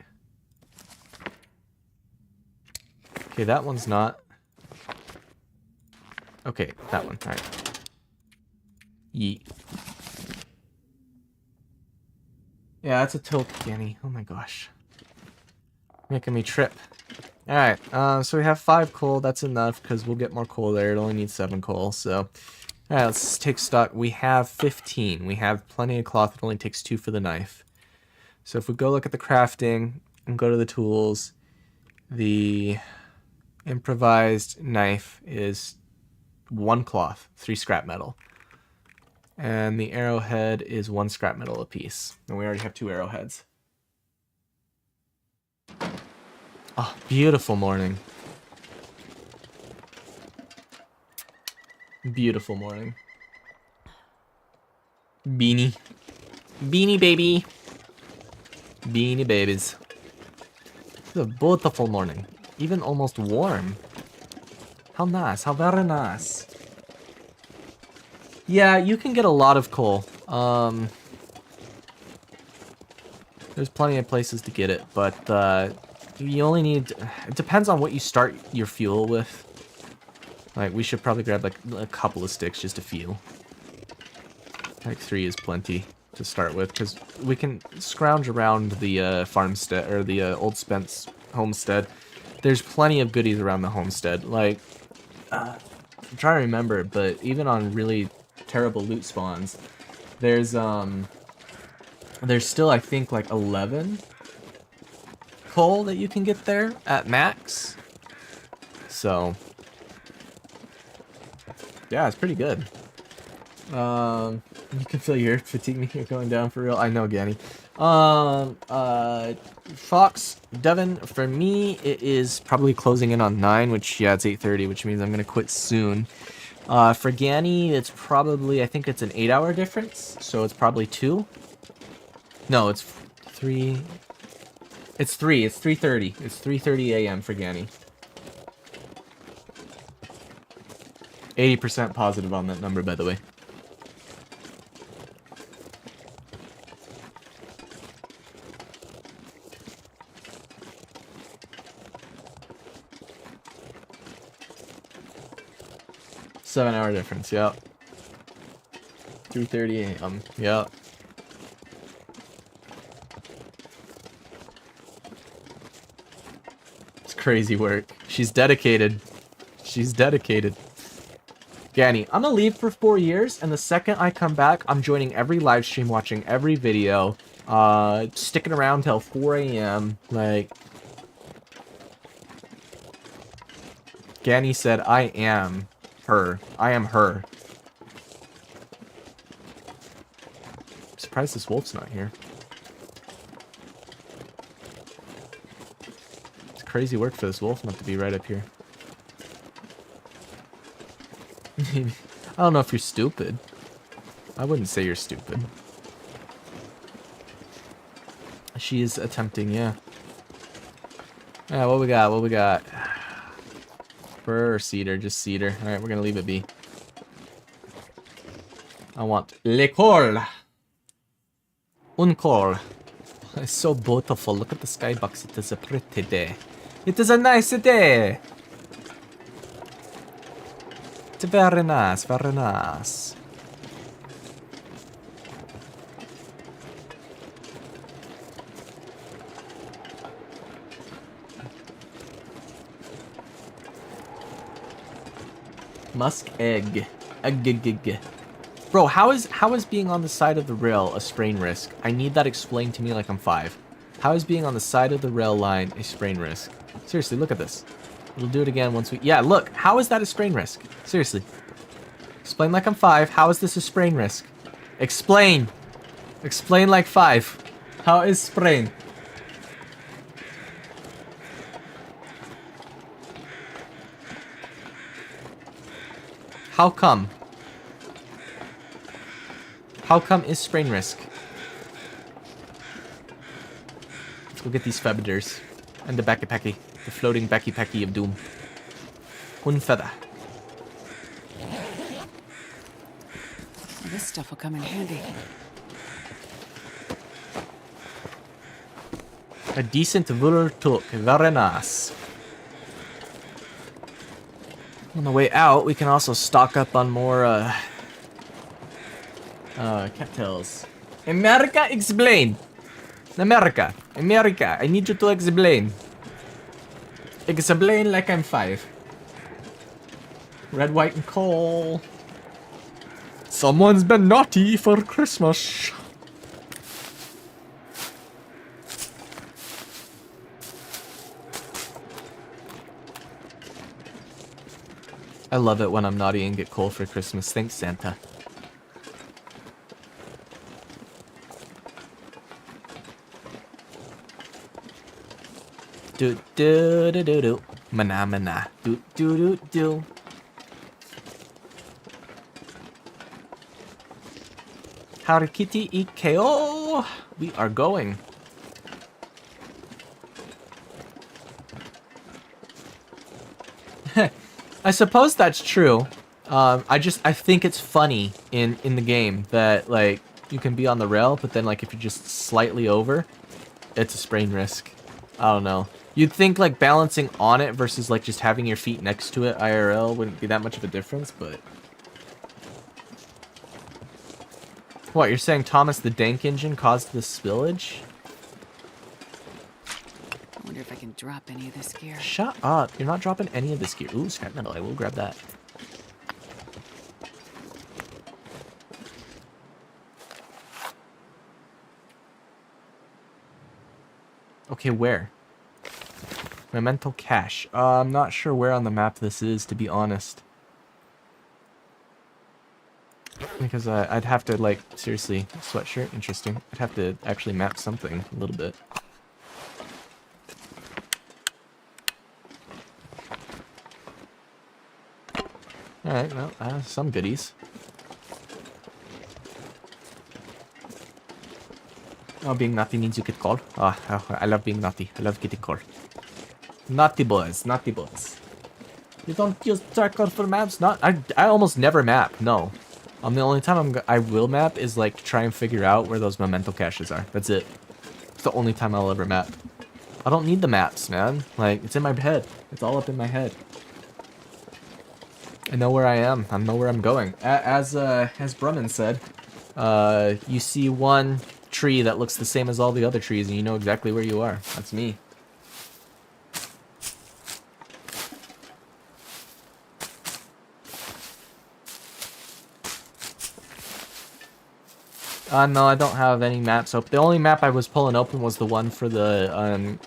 Speaker 1: Okay, that one's not. Okay, that one. All right. Yeet. Yeah, that's a tilt, Danny. Oh my gosh. Making me trip. Alright, so we have 5 coal. That's enough because we'll get more coal there. It only needs 7 coal, so... Alright, let's take stock. We have 15. We have plenty of cloth. It only takes 2 for the knife. So if we go look at the crafting and go to the tools, the improvised knife is 1 cloth, 3 scrap metal. And the arrowhead is 1 scrap metal apiece. And we already have 2 arrowheads. Oh, beautiful morning. Beautiful morning. Beanie. Beanie baby. Beanie babies. It's a beautiful morning. Even almost warm. How nice. How very nice. Yeah, you can get a lot of coal. There's plenty of places to get it, but you only need... It depends on what you start your fuel with. Like, we should probably grab, like, a couple of sticks just to fuel. Like, 3 is plenty to start with, because we can scrounge around the farmstead, or the Old Spence homestead. There's plenty of goodies around the homestead. Like, I'm trying to remember, but even on really terrible loot spawns, there's still, I think, like 11 coal that you can get there at max. So yeah, it's pretty good. You can feel your fatigue. You're going down for real. I know, Ganny. Fox, Devin, for me, it is probably closing in on 9, which, yeah, it's 8:30, which means I'm gonna quit soon. For Ganny, it's probably, I think it's an 8-hour difference, so it's probably 2. No, it's 3. It's 3. It's 3:30. It's 3:30 a.m. for Ganny. 80% positive on that number, by the way. Seven-hour difference, yep. 3:30 a.m. Yep. It's crazy work. She's dedicated. She's dedicated. Ganny, I'm gonna leave for 4 years, and the second I come back, I'm joining every live stream, watching every video, sticking around till 4 a.m. Like, Ganny said, I am her. I am her. I'm surprised this wolf's not here. It's crazy work for this wolf not to be right up here. I don't know if you're stupid. I wouldn't say you're stupid. She is attempting, yeah. Yeah, what we got? What we got? Fir or cedar? Just cedar. Alright, we're gonna leave it be. I want le coal. Un coal. It's so beautiful. Look at the skybox. It is a pretty day. It is a nice day. It's very nice, very nice. Musk egg. Egg. Bro, how is being on the side of the rail a sprain risk? I need that explained to me like I'm 5. How is being on the side of the rail line a sprain risk? Seriously, look at this. We'll do it again once we... Yeah, look. How is that a sprain risk? Seriously. Explain like I'm 5. How is this a sprain risk? Explain. Explain like 5. How is sprain? How come? How come is sprain risk? Let's go get these feathers. And the Becky-Pecky. The floating Becky-Pecky of doom. One feather.
Speaker 2: This stuff will come in handy.
Speaker 1: A decent wool took. Very nice. On the way out, we can also stock up on more, cattails. America, explain! America, I need you to explain. Explain like I'm 5. Red, white, and coal. Someone's been naughty for Christmas. I love it when I'm naughty and get coal for Christmas. Thanks, Santa. Do do do do do. Mana mana. Do do do do. Harikiti Ikeo. We are going. I suppose that's true. I think it's funny in the game that like you can be on the rail, but then like if you're just slightly over, it's a sprain risk. I don't know. You'd think like balancing on it versus like just having your feet next to it IRL wouldn't be that much of a difference, but what, you're saying Thomas the Dank engine caused the spillage?
Speaker 2: I wonder if I can drop any of this gear.
Speaker 1: Shut up. You're not dropping any of this gear. Ooh, scrap metal. I will grab that. Okay, where? Memento cache. I'm not sure where on the map this is, to be honest. Because I'd have to, like, seriously, sweatshirt, interesting. I'd have to actually map something a little bit. Alright, well, some goodies. Oh, being naughty means you get called. Oh, I love being naughty. I love getting called. Naughty boys, naughty boys. You don't use tracker for maps? Not. I almost never map. No. The only time I will map is like try and figure out where those memento caches are. That's it. It's the only time I'll ever map. I don't need the maps, man. Like it's in my head. It's all up in my head. I know where I am. I know where I'm going. As Brumman said, you see one tree that looks the same as all the other trees, and you know exactly where you are. That's me. No, I don't have any maps open. The only map I was pulling open was the one for the,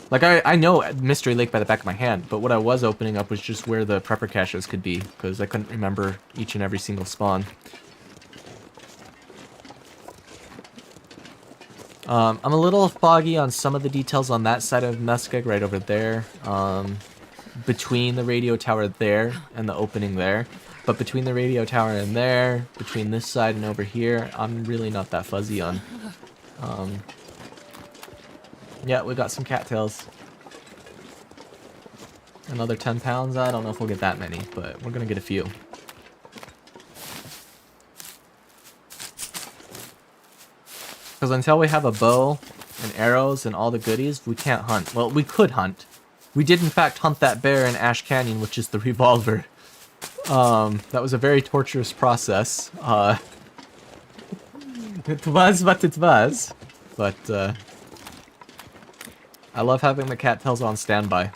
Speaker 1: like, I know Mystery Lake by the back of my hand, but what I was opening up was just where the prepper caches could be, because I couldn't remember each and every single spawn. I'm a little foggy on some of the details on that side of Muskeg, right over there, between the radio tower there and the opening there. But between the radio tower and there, between this side and over here, I'm really not that fuzzy on. Yeah, we got some cattails. Another 10 pounds? I don't know if we'll get that many, but we're gonna get a few. Because until we have a bow and arrows and all the goodies, we can't hunt. Well, we could hunt. We did in fact hunt that bear in Ash Canyon, which is the revolver. That was a very torturous process. It was what it was. But, I love having the cattails on standby.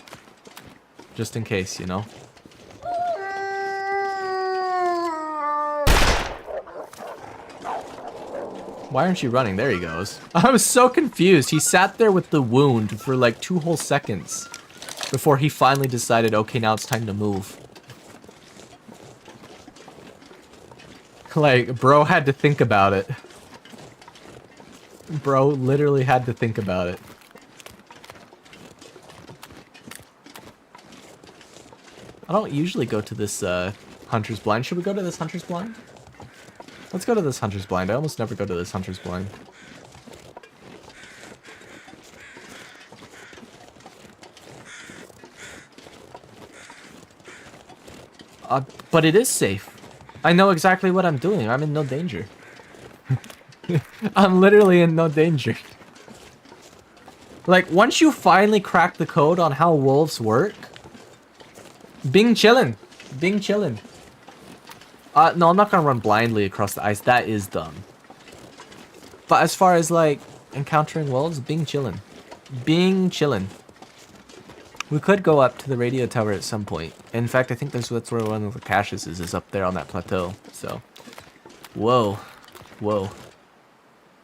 Speaker 1: Just in case, you know? Why aren't you running? There he goes. I was so confused. He sat there with the wound for like 2 whole seconds. before he finally decided, okay, now it's time to move. Like, bro had to think about it. Bro literally had to think about it. I don't usually go to this Hunter's Blind. Should we go to this Hunter's Blind? Let's go to this Hunter's Blind. I almost never go to this Hunter's Blind. But it is safe. I know exactly what I'm doing. I'm in no danger. I'm literally in no danger. Like, once you finally crack the code on how wolves work, Bing chillin'. Bing chillin'. No, I'm not gonna run blindly across the ice. That is dumb. But as far as, like, encountering wolves, Bing chillin'. Bing chillin'. We could go up to the radio tower at some point. In fact, I think that's where one of the caches is up there on that plateau. So, whoa. Whoa.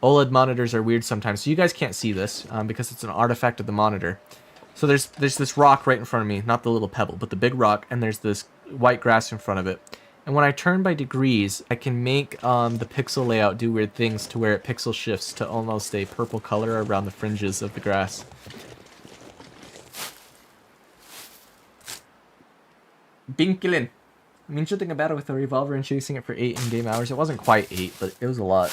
Speaker 1: OLED monitors are weird sometimes. So you guys can't see this because it's an artifact of the monitor. So there's this rock right in front of me. Not the little pebble, but the big rock. And there's this white grass in front of it. And when I turn by degrees, I can make the pixel layout do weird things to where it pixel shifts to almost a purple color around the fringes of the grass. Bing killin'. I mean, shooting a battle with a revolver and chasing it for 8 in-game hours. It wasn't quite 8, but it was a lot.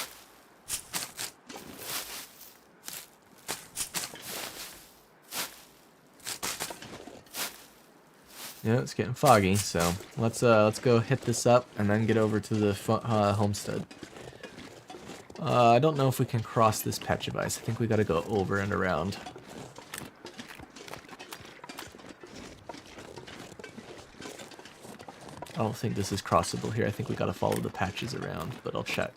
Speaker 1: Yeah, it's getting foggy, so let's go hit this up and then get over to the homestead. I don't know if we can cross this patch of ice. I think we gotta go over and around. I don't think this is crossable here. I think we gotta follow the patches around, but I'll check.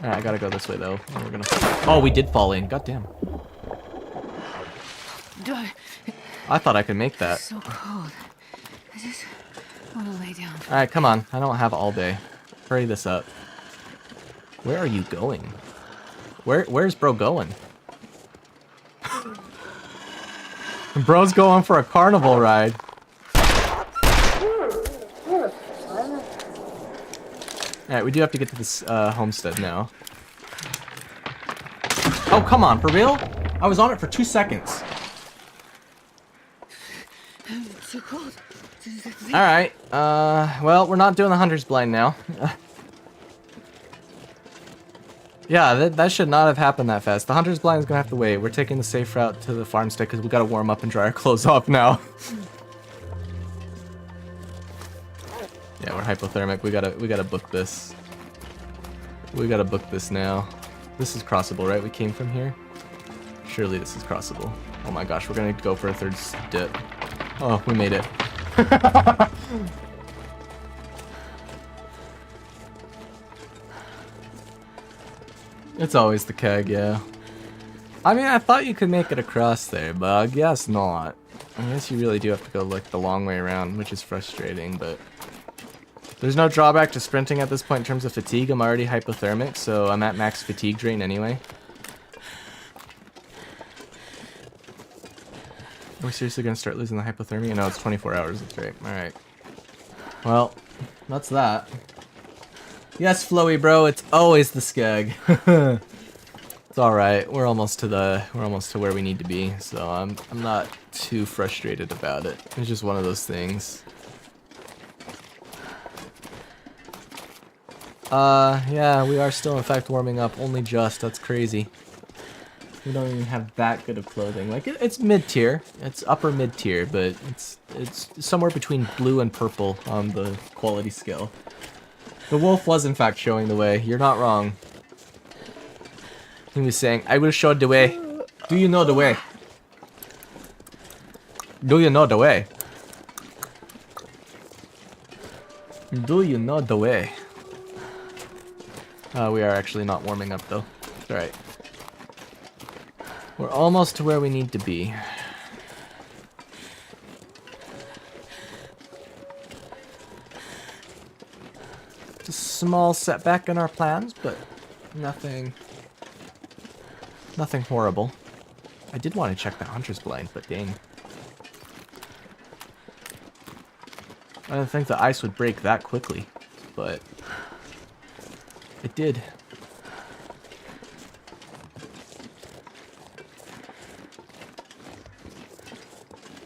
Speaker 1: Alright, I gotta go this way though. And we're gonna. Oh, we did fall in. God damn. I thought I could make that.
Speaker 2: So cold. I just want to lay down.
Speaker 1: Alright, come on. I don't have all day. Hurry this up. Where are you going? Where's bro going? Bro's going for a carnival ride. Alright, we do have to get to this homestead now. Oh, come on, for real? I was on it for 2 seconds.
Speaker 2: It's so cold.
Speaker 1: Alright, well, we're not doing the Hunter's Blind now. Yeah, that should not have happened that fast. The Hunter's Blind is gonna have to wait. We're taking the safe route to the farmstead because we gotta warm up and dry our clothes off now. Yeah, we're hypothermic. We gotta book this. We gotta book this now. This is crossable, right? We came from here? Surely this is crossable. Oh my gosh, we're gonna go for a third dip. Oh, we made it. It's always the keg, yeah. I mean, I thought you could make it across there, but I guess not. I guess you really do have to go like the long way around, which is frustrating, but there's no drawback to sprinting at this point in terms of fatigue. I'm already hypothermic, so I'm at max fatigue drain anyway. Are we seriously gonna start losing the hypothermia? No, it's 24 hours, that's right. Alright. Well, that's that. Yes, Flowy bro, it's always the skeg. It's alright. We're almost to where we need to be, so I'm not too frustrated about it. It's just one of those things. Yeah, we are still in fact warming up, only just. That's crazy. We don't even have that good of clothing. Like, it's mid-tier. It's upper mid-tier, but it's somewhere between blue and purple on the quality scale. The wolf was in fact showing the way. You're not wrong. He was saying, I will show the way. Do you know the way? Do you know the way? Do you know the way? We are actually not warming up though. It's alright. We're almost to where we need to be. It's a small setback in our plans, but nothing Nothing horrible. I did want to check that hunter's blind, but dang. I didn't think the ice would break that quickly, but it did.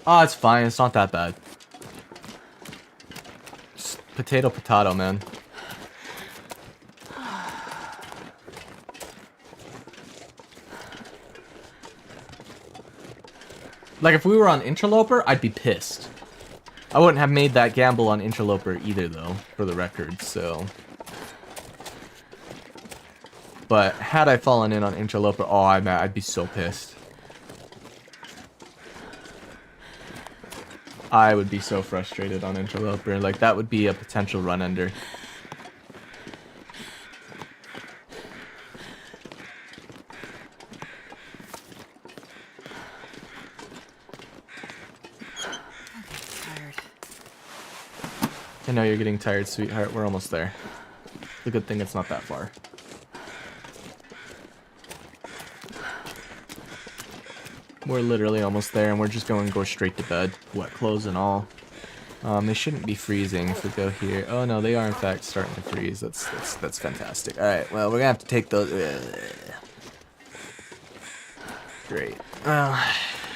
Speaker 1: Oh, it's fine. It's not that bad. Just potato, potato, man. Like, if we were on Interloper, I'd be pissed. I wouldn't have made that gamble on Interloper either, though, for the record, so... But had I fallen in on Interloper, oh, I'd be so pissed. I would be so frustrated on Interloper. Like, that would be a potential run-ender. I know you're getting tired, sweetheart. We're almost there. The good thing it's not that far. We're literally almost there, and we're just going to go straight to bed. Wet clothes and all. They shouldn't be freezing if we go here. Oh no, they are in fact starting to freeze. That's fantastic. Alright, well, we're gonna have to take those. Great. Well,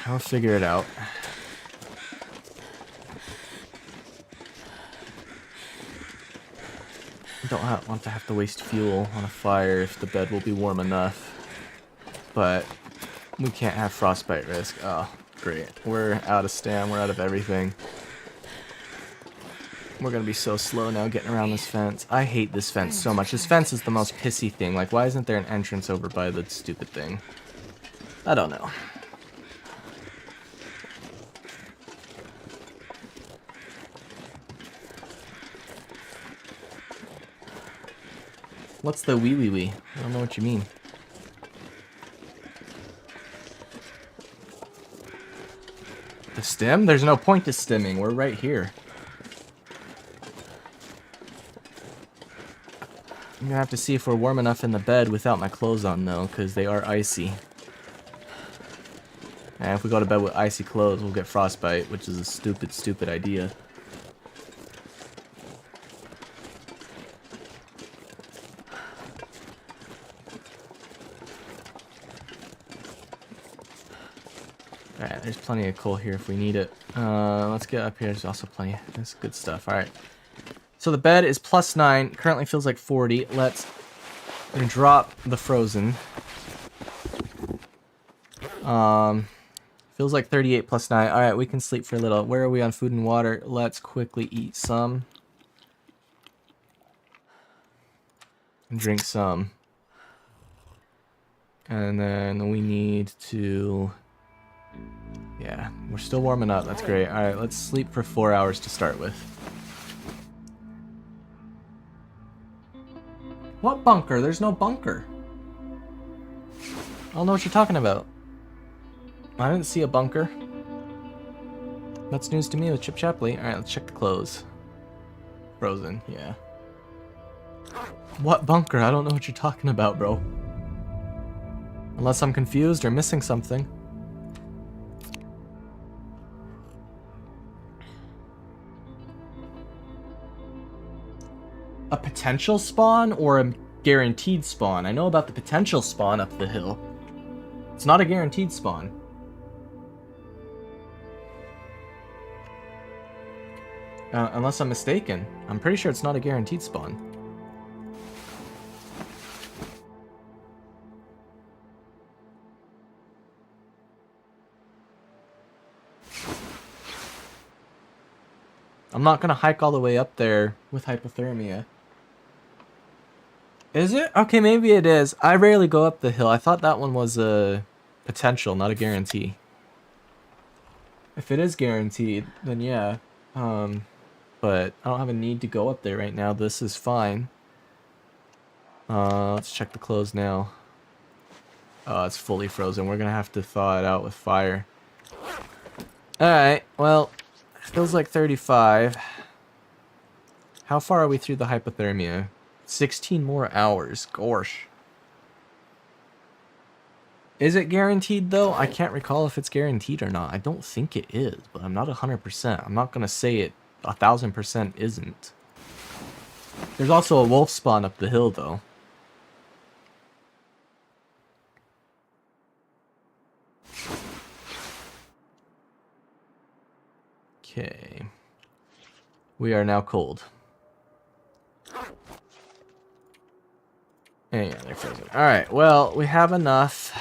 Speaker 1: I'll figure it out. Don't want to have to waste fuel on a fire if the bed will be warm enough. But we can't have frostbite risk. Oh, great. We're out of stam. We're out of everything. We're gonna be so slow now getting around this fence. I hate this fence so much. This fence is the most pissy thing. Like, why isn't there an entrance over by the stupid thing? I don't know. What's the wee wee wee? I don't know what you mean. The stim? There's no point to stimming. We're right here. I'm gonna have to see if we're warm enough in the bed without my clothes on, though, because they are icy. And if we go to bed with icy clothes, we'll get frostbite, which is a stupid, stupid idea. Alright, there's plenty of coal here if we need it. Let's get up here. There's also plenty. That's good stuff. Alright. So the bed is +9. Currently feels like 40. Let's drop the frozen. Feels like 38 +9. Alright, we can sleep for a little. Where are we on food and water? Let's quickly eat some. And drink some. And then we need to... Yeah, we're still warming up. That's great. Alright, let's sleep for 4 hours to start with. What bunker? There's no bunker. I don't know what you're talking about. I didn't see a bunker. That's news to me with Chip Chapley. Alright, let's check the clothes. Frozen, yeah. What bunker? I don't know what you're talking about, bro. Unless I'm confused or missing something. A potential spawn or a guaranteed spawn? I know about the potential spawn up the hill. It's not a guaranteed spawn. Unless I'm mistaken. I'm pretty sure it's not a guaranteed spawn. I'm not gonna hike all the way up there with hypothermia. Is it? Okay, maybe it is. I rarely go up the hill. I thought that one was a potential, not a guarantee. If it is guaranteed, then yeah. But I don't have a need to go up there right now. This is fine. Let's check the clothes now. Oh, it's fully frozen. We're gonna have to thaw it out with fire. Alright, well, it feels like 35. How far are we through the hypothermia? 16 more hours. Gosh. Is it guaranteed though? I can't recall if it's guaranteed or not. I don't think it is, but I'm not 100%. I'm not gonna say it 1000% isn't. There's also a wolf spawn up the hill though. Okay. We are now cold. Yeah, they're frozen. Alright, well, we have enough.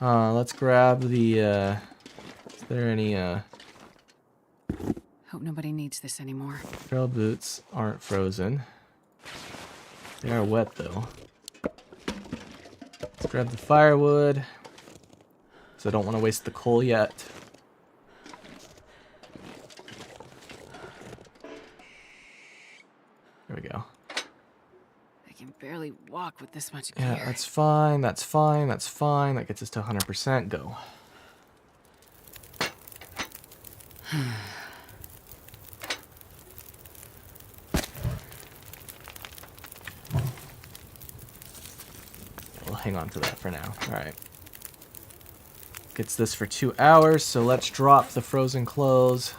Speaker 1: Let's grab the, is there any,
Speaker 2: Hope nobody needs this anymore.
Speaker 1: trail boots aren't frozen. They are wet, though. Let's grab the firewood. So I don't want to waste the coal yet. There we go.
Speaker 2: I can barely walk with this much gear.
Speaker 1: Yeah, that's fine, that's fine, that's fine. That gets us to 100%. Go. We'll hang on to that for now. Alright. Gets this for 2 hours, so let's drop the frozen clothes.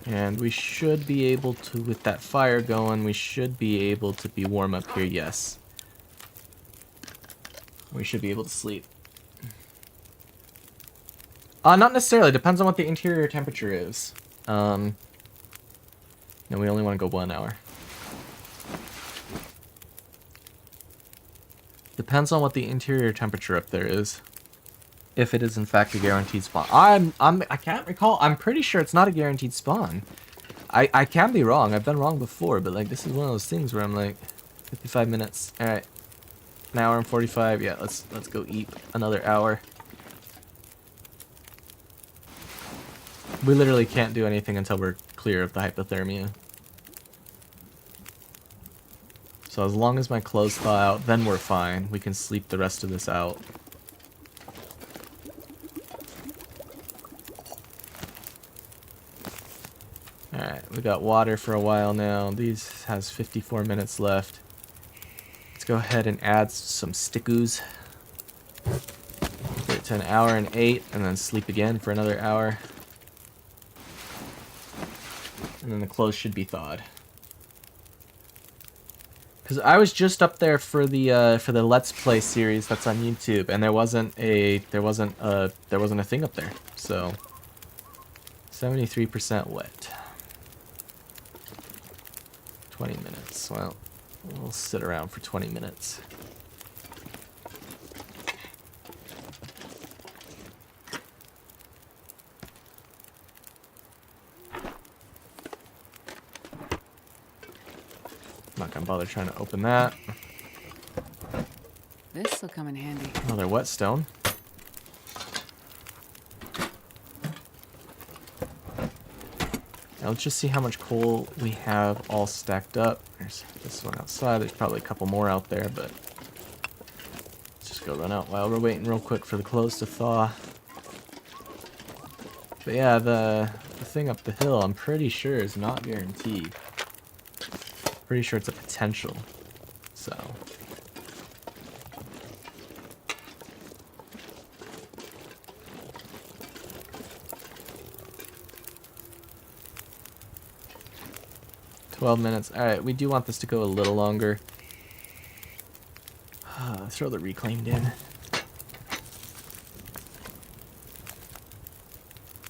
Speaker 1: And we should be able to, with that fire going, we should be able to be warm up here, yes. We should be able to sleep. Not necessarily, depends on what the interior temperature is. No, we only want to go 1 hour. Depends on what the interior temperature up there is. If it is in fact a guaranteed spawn. I can't recall. I'm pretty sure it's not a guaranteed spawn. I can be wrong. I've been wrong before, but like this is one of those things where I'm like 55 minutes. All right. An hour and 45. Yeah, let's go eat another hour. We literally can't do anything until we're clear of the hypothermia. So as long as my clothes thaw out, then we're fine. We can sleep the rest of this out. Alright, we got water for a while now. These has 54 minutes left. Let's go ahead and add some stickoos. Get it to an hour and 8, and then sleep again for another hour. And then the clothes should be thawed. Because I was just up there for the Let's Play series that's on YouTube, and there wasn't a thing up there. So 73% wet. 20 minutes. Well, we'll sit around for 20 minutes. I'm not gonna bother trying to open that.
Speaker 2: This'll come in handy.
Speaker 1: Another whetstone. Now let's just see how much coal we have all stacked up. There's this one outside. There's probably a couple more out there, but let's just go run out while we're waiting real quick for the clothes to thaw. But yeah, the thing up the hill, I'm pretty sure is not guaranteed. Pretty sure it's a potential. So. $12 Alright, we do want this to go a little longer. Throw the reclaimed in.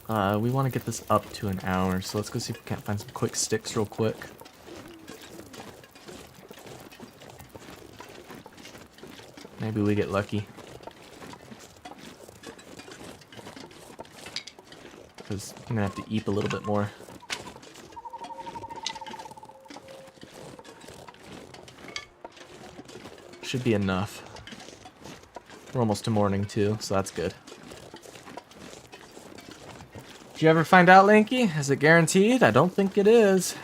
Speaker 1: We want to get this up to an hour, so let's go see if we can't find some quick sticks real quick. Maybe we get lucky. Because I'm gonna have to eat a little bit more. Should be enough. We're almost to morning too, so that's good. Did you ever find out, Lanky? Is it guaranteed? I don't think it is.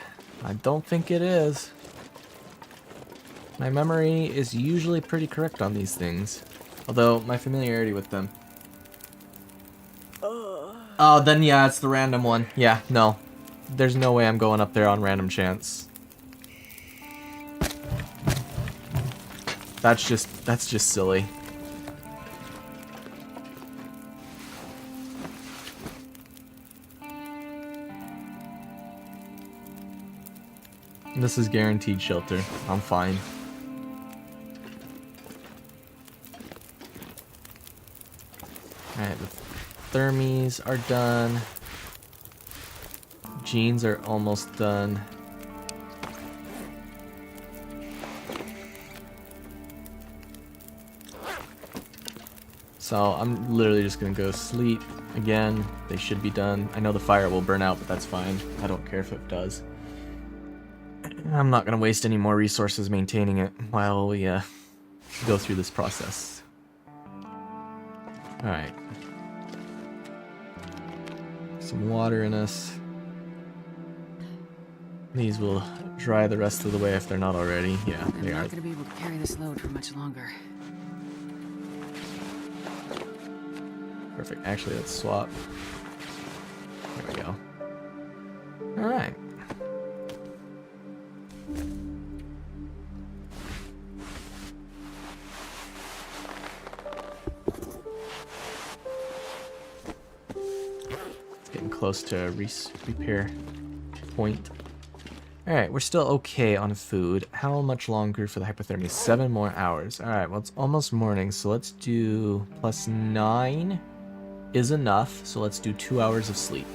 Speaker 1: I don't think it is. My memory is usually pretty correct on these things. Although, my familiarity with them. Oh, then yeah, it's the random one. Yeah, no. There's no way I'm going up there on random chance. That's just silly. This is guaranteed shelter. I'm fine. Alright, the thermies are done. Jeans are almost done. So I'm literally just gonna go sleep again. They should be done. I know the fire will burn out, but that's fine. I don't care if it does. I'm not gonna waste any more resources maintaining it while we go through this process. Alright. Some water in us. These will dry the rest of the way if they're not already. Yeah, they
Speaker 2: I'm
Speaker 1: are.
Speaker 2: not gonna be able to carry this load for much longer.
Speaker 1: Perfect. Actually, let's swap. There we go. Alright. It's getting close to a repair point. Alright, we're still okay on food. How much longer for the hypothermia? 7 more hours. Alright, well, it's almost morning, so let's do +9 is enough, so let's do 2 hours of sleep.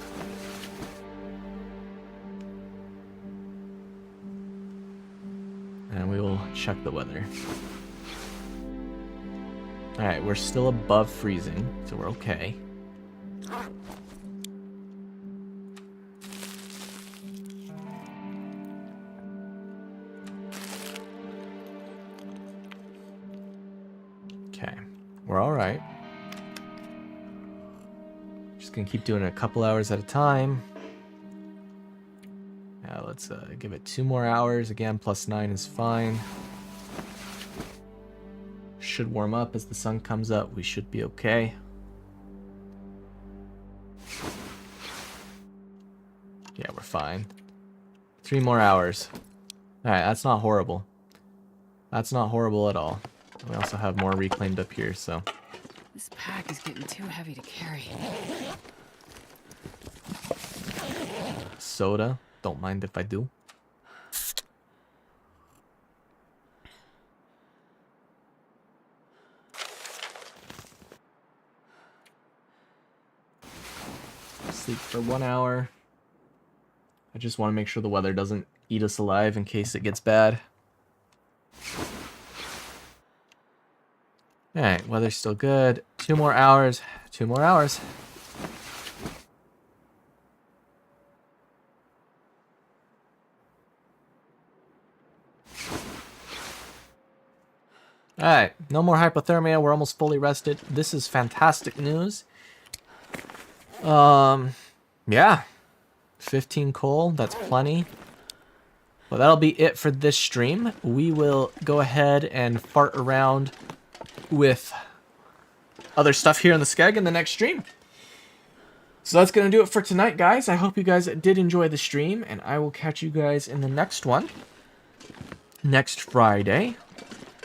Speaker 1: And we will check the weather. Alright, we're still above freezing, so we're okay. Okay, we're alright. Just gonna keep doing it a couple hours at a time. Now let's give it 2 more hours. Again, +9 is fine. Should warm up as the sun comes up. We should be okay. Yeah, we're fine. 3 more hours. Alright, that's not horrible. That's not horrible at all. We also have more reclaimed up here, so.
Speaker 2: This pack is getting too heavy to carry.
Speaker 1: Soda. Don't mind if I do. Sleep for 1 hour. I just want to make sure the weather doesn't eat us alive in case it gets bad. Alright, weather's still good. 2 more hours. 2 more hours. Alright, no more hypothermia. We're almost fully rested. This is fantastic news. Yeah. 15 coal, that's plenty. Well, that'll be it for this stream. We will go ahead and fart around with other stuff here in the skeg in the next stream. So that's going to do it for tonight, guys. I hope you guys did enjoy the stream, and I will catch you guys in the next one. Next Friday.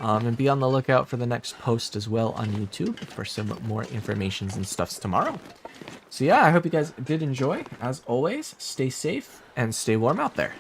Speaker 1: And be on the lookout for the next post as well on YouTube for some more informations and stuffs tomorrow. So yeah, I hope you guys did enjoy. As always, stay safe and stay warm out there.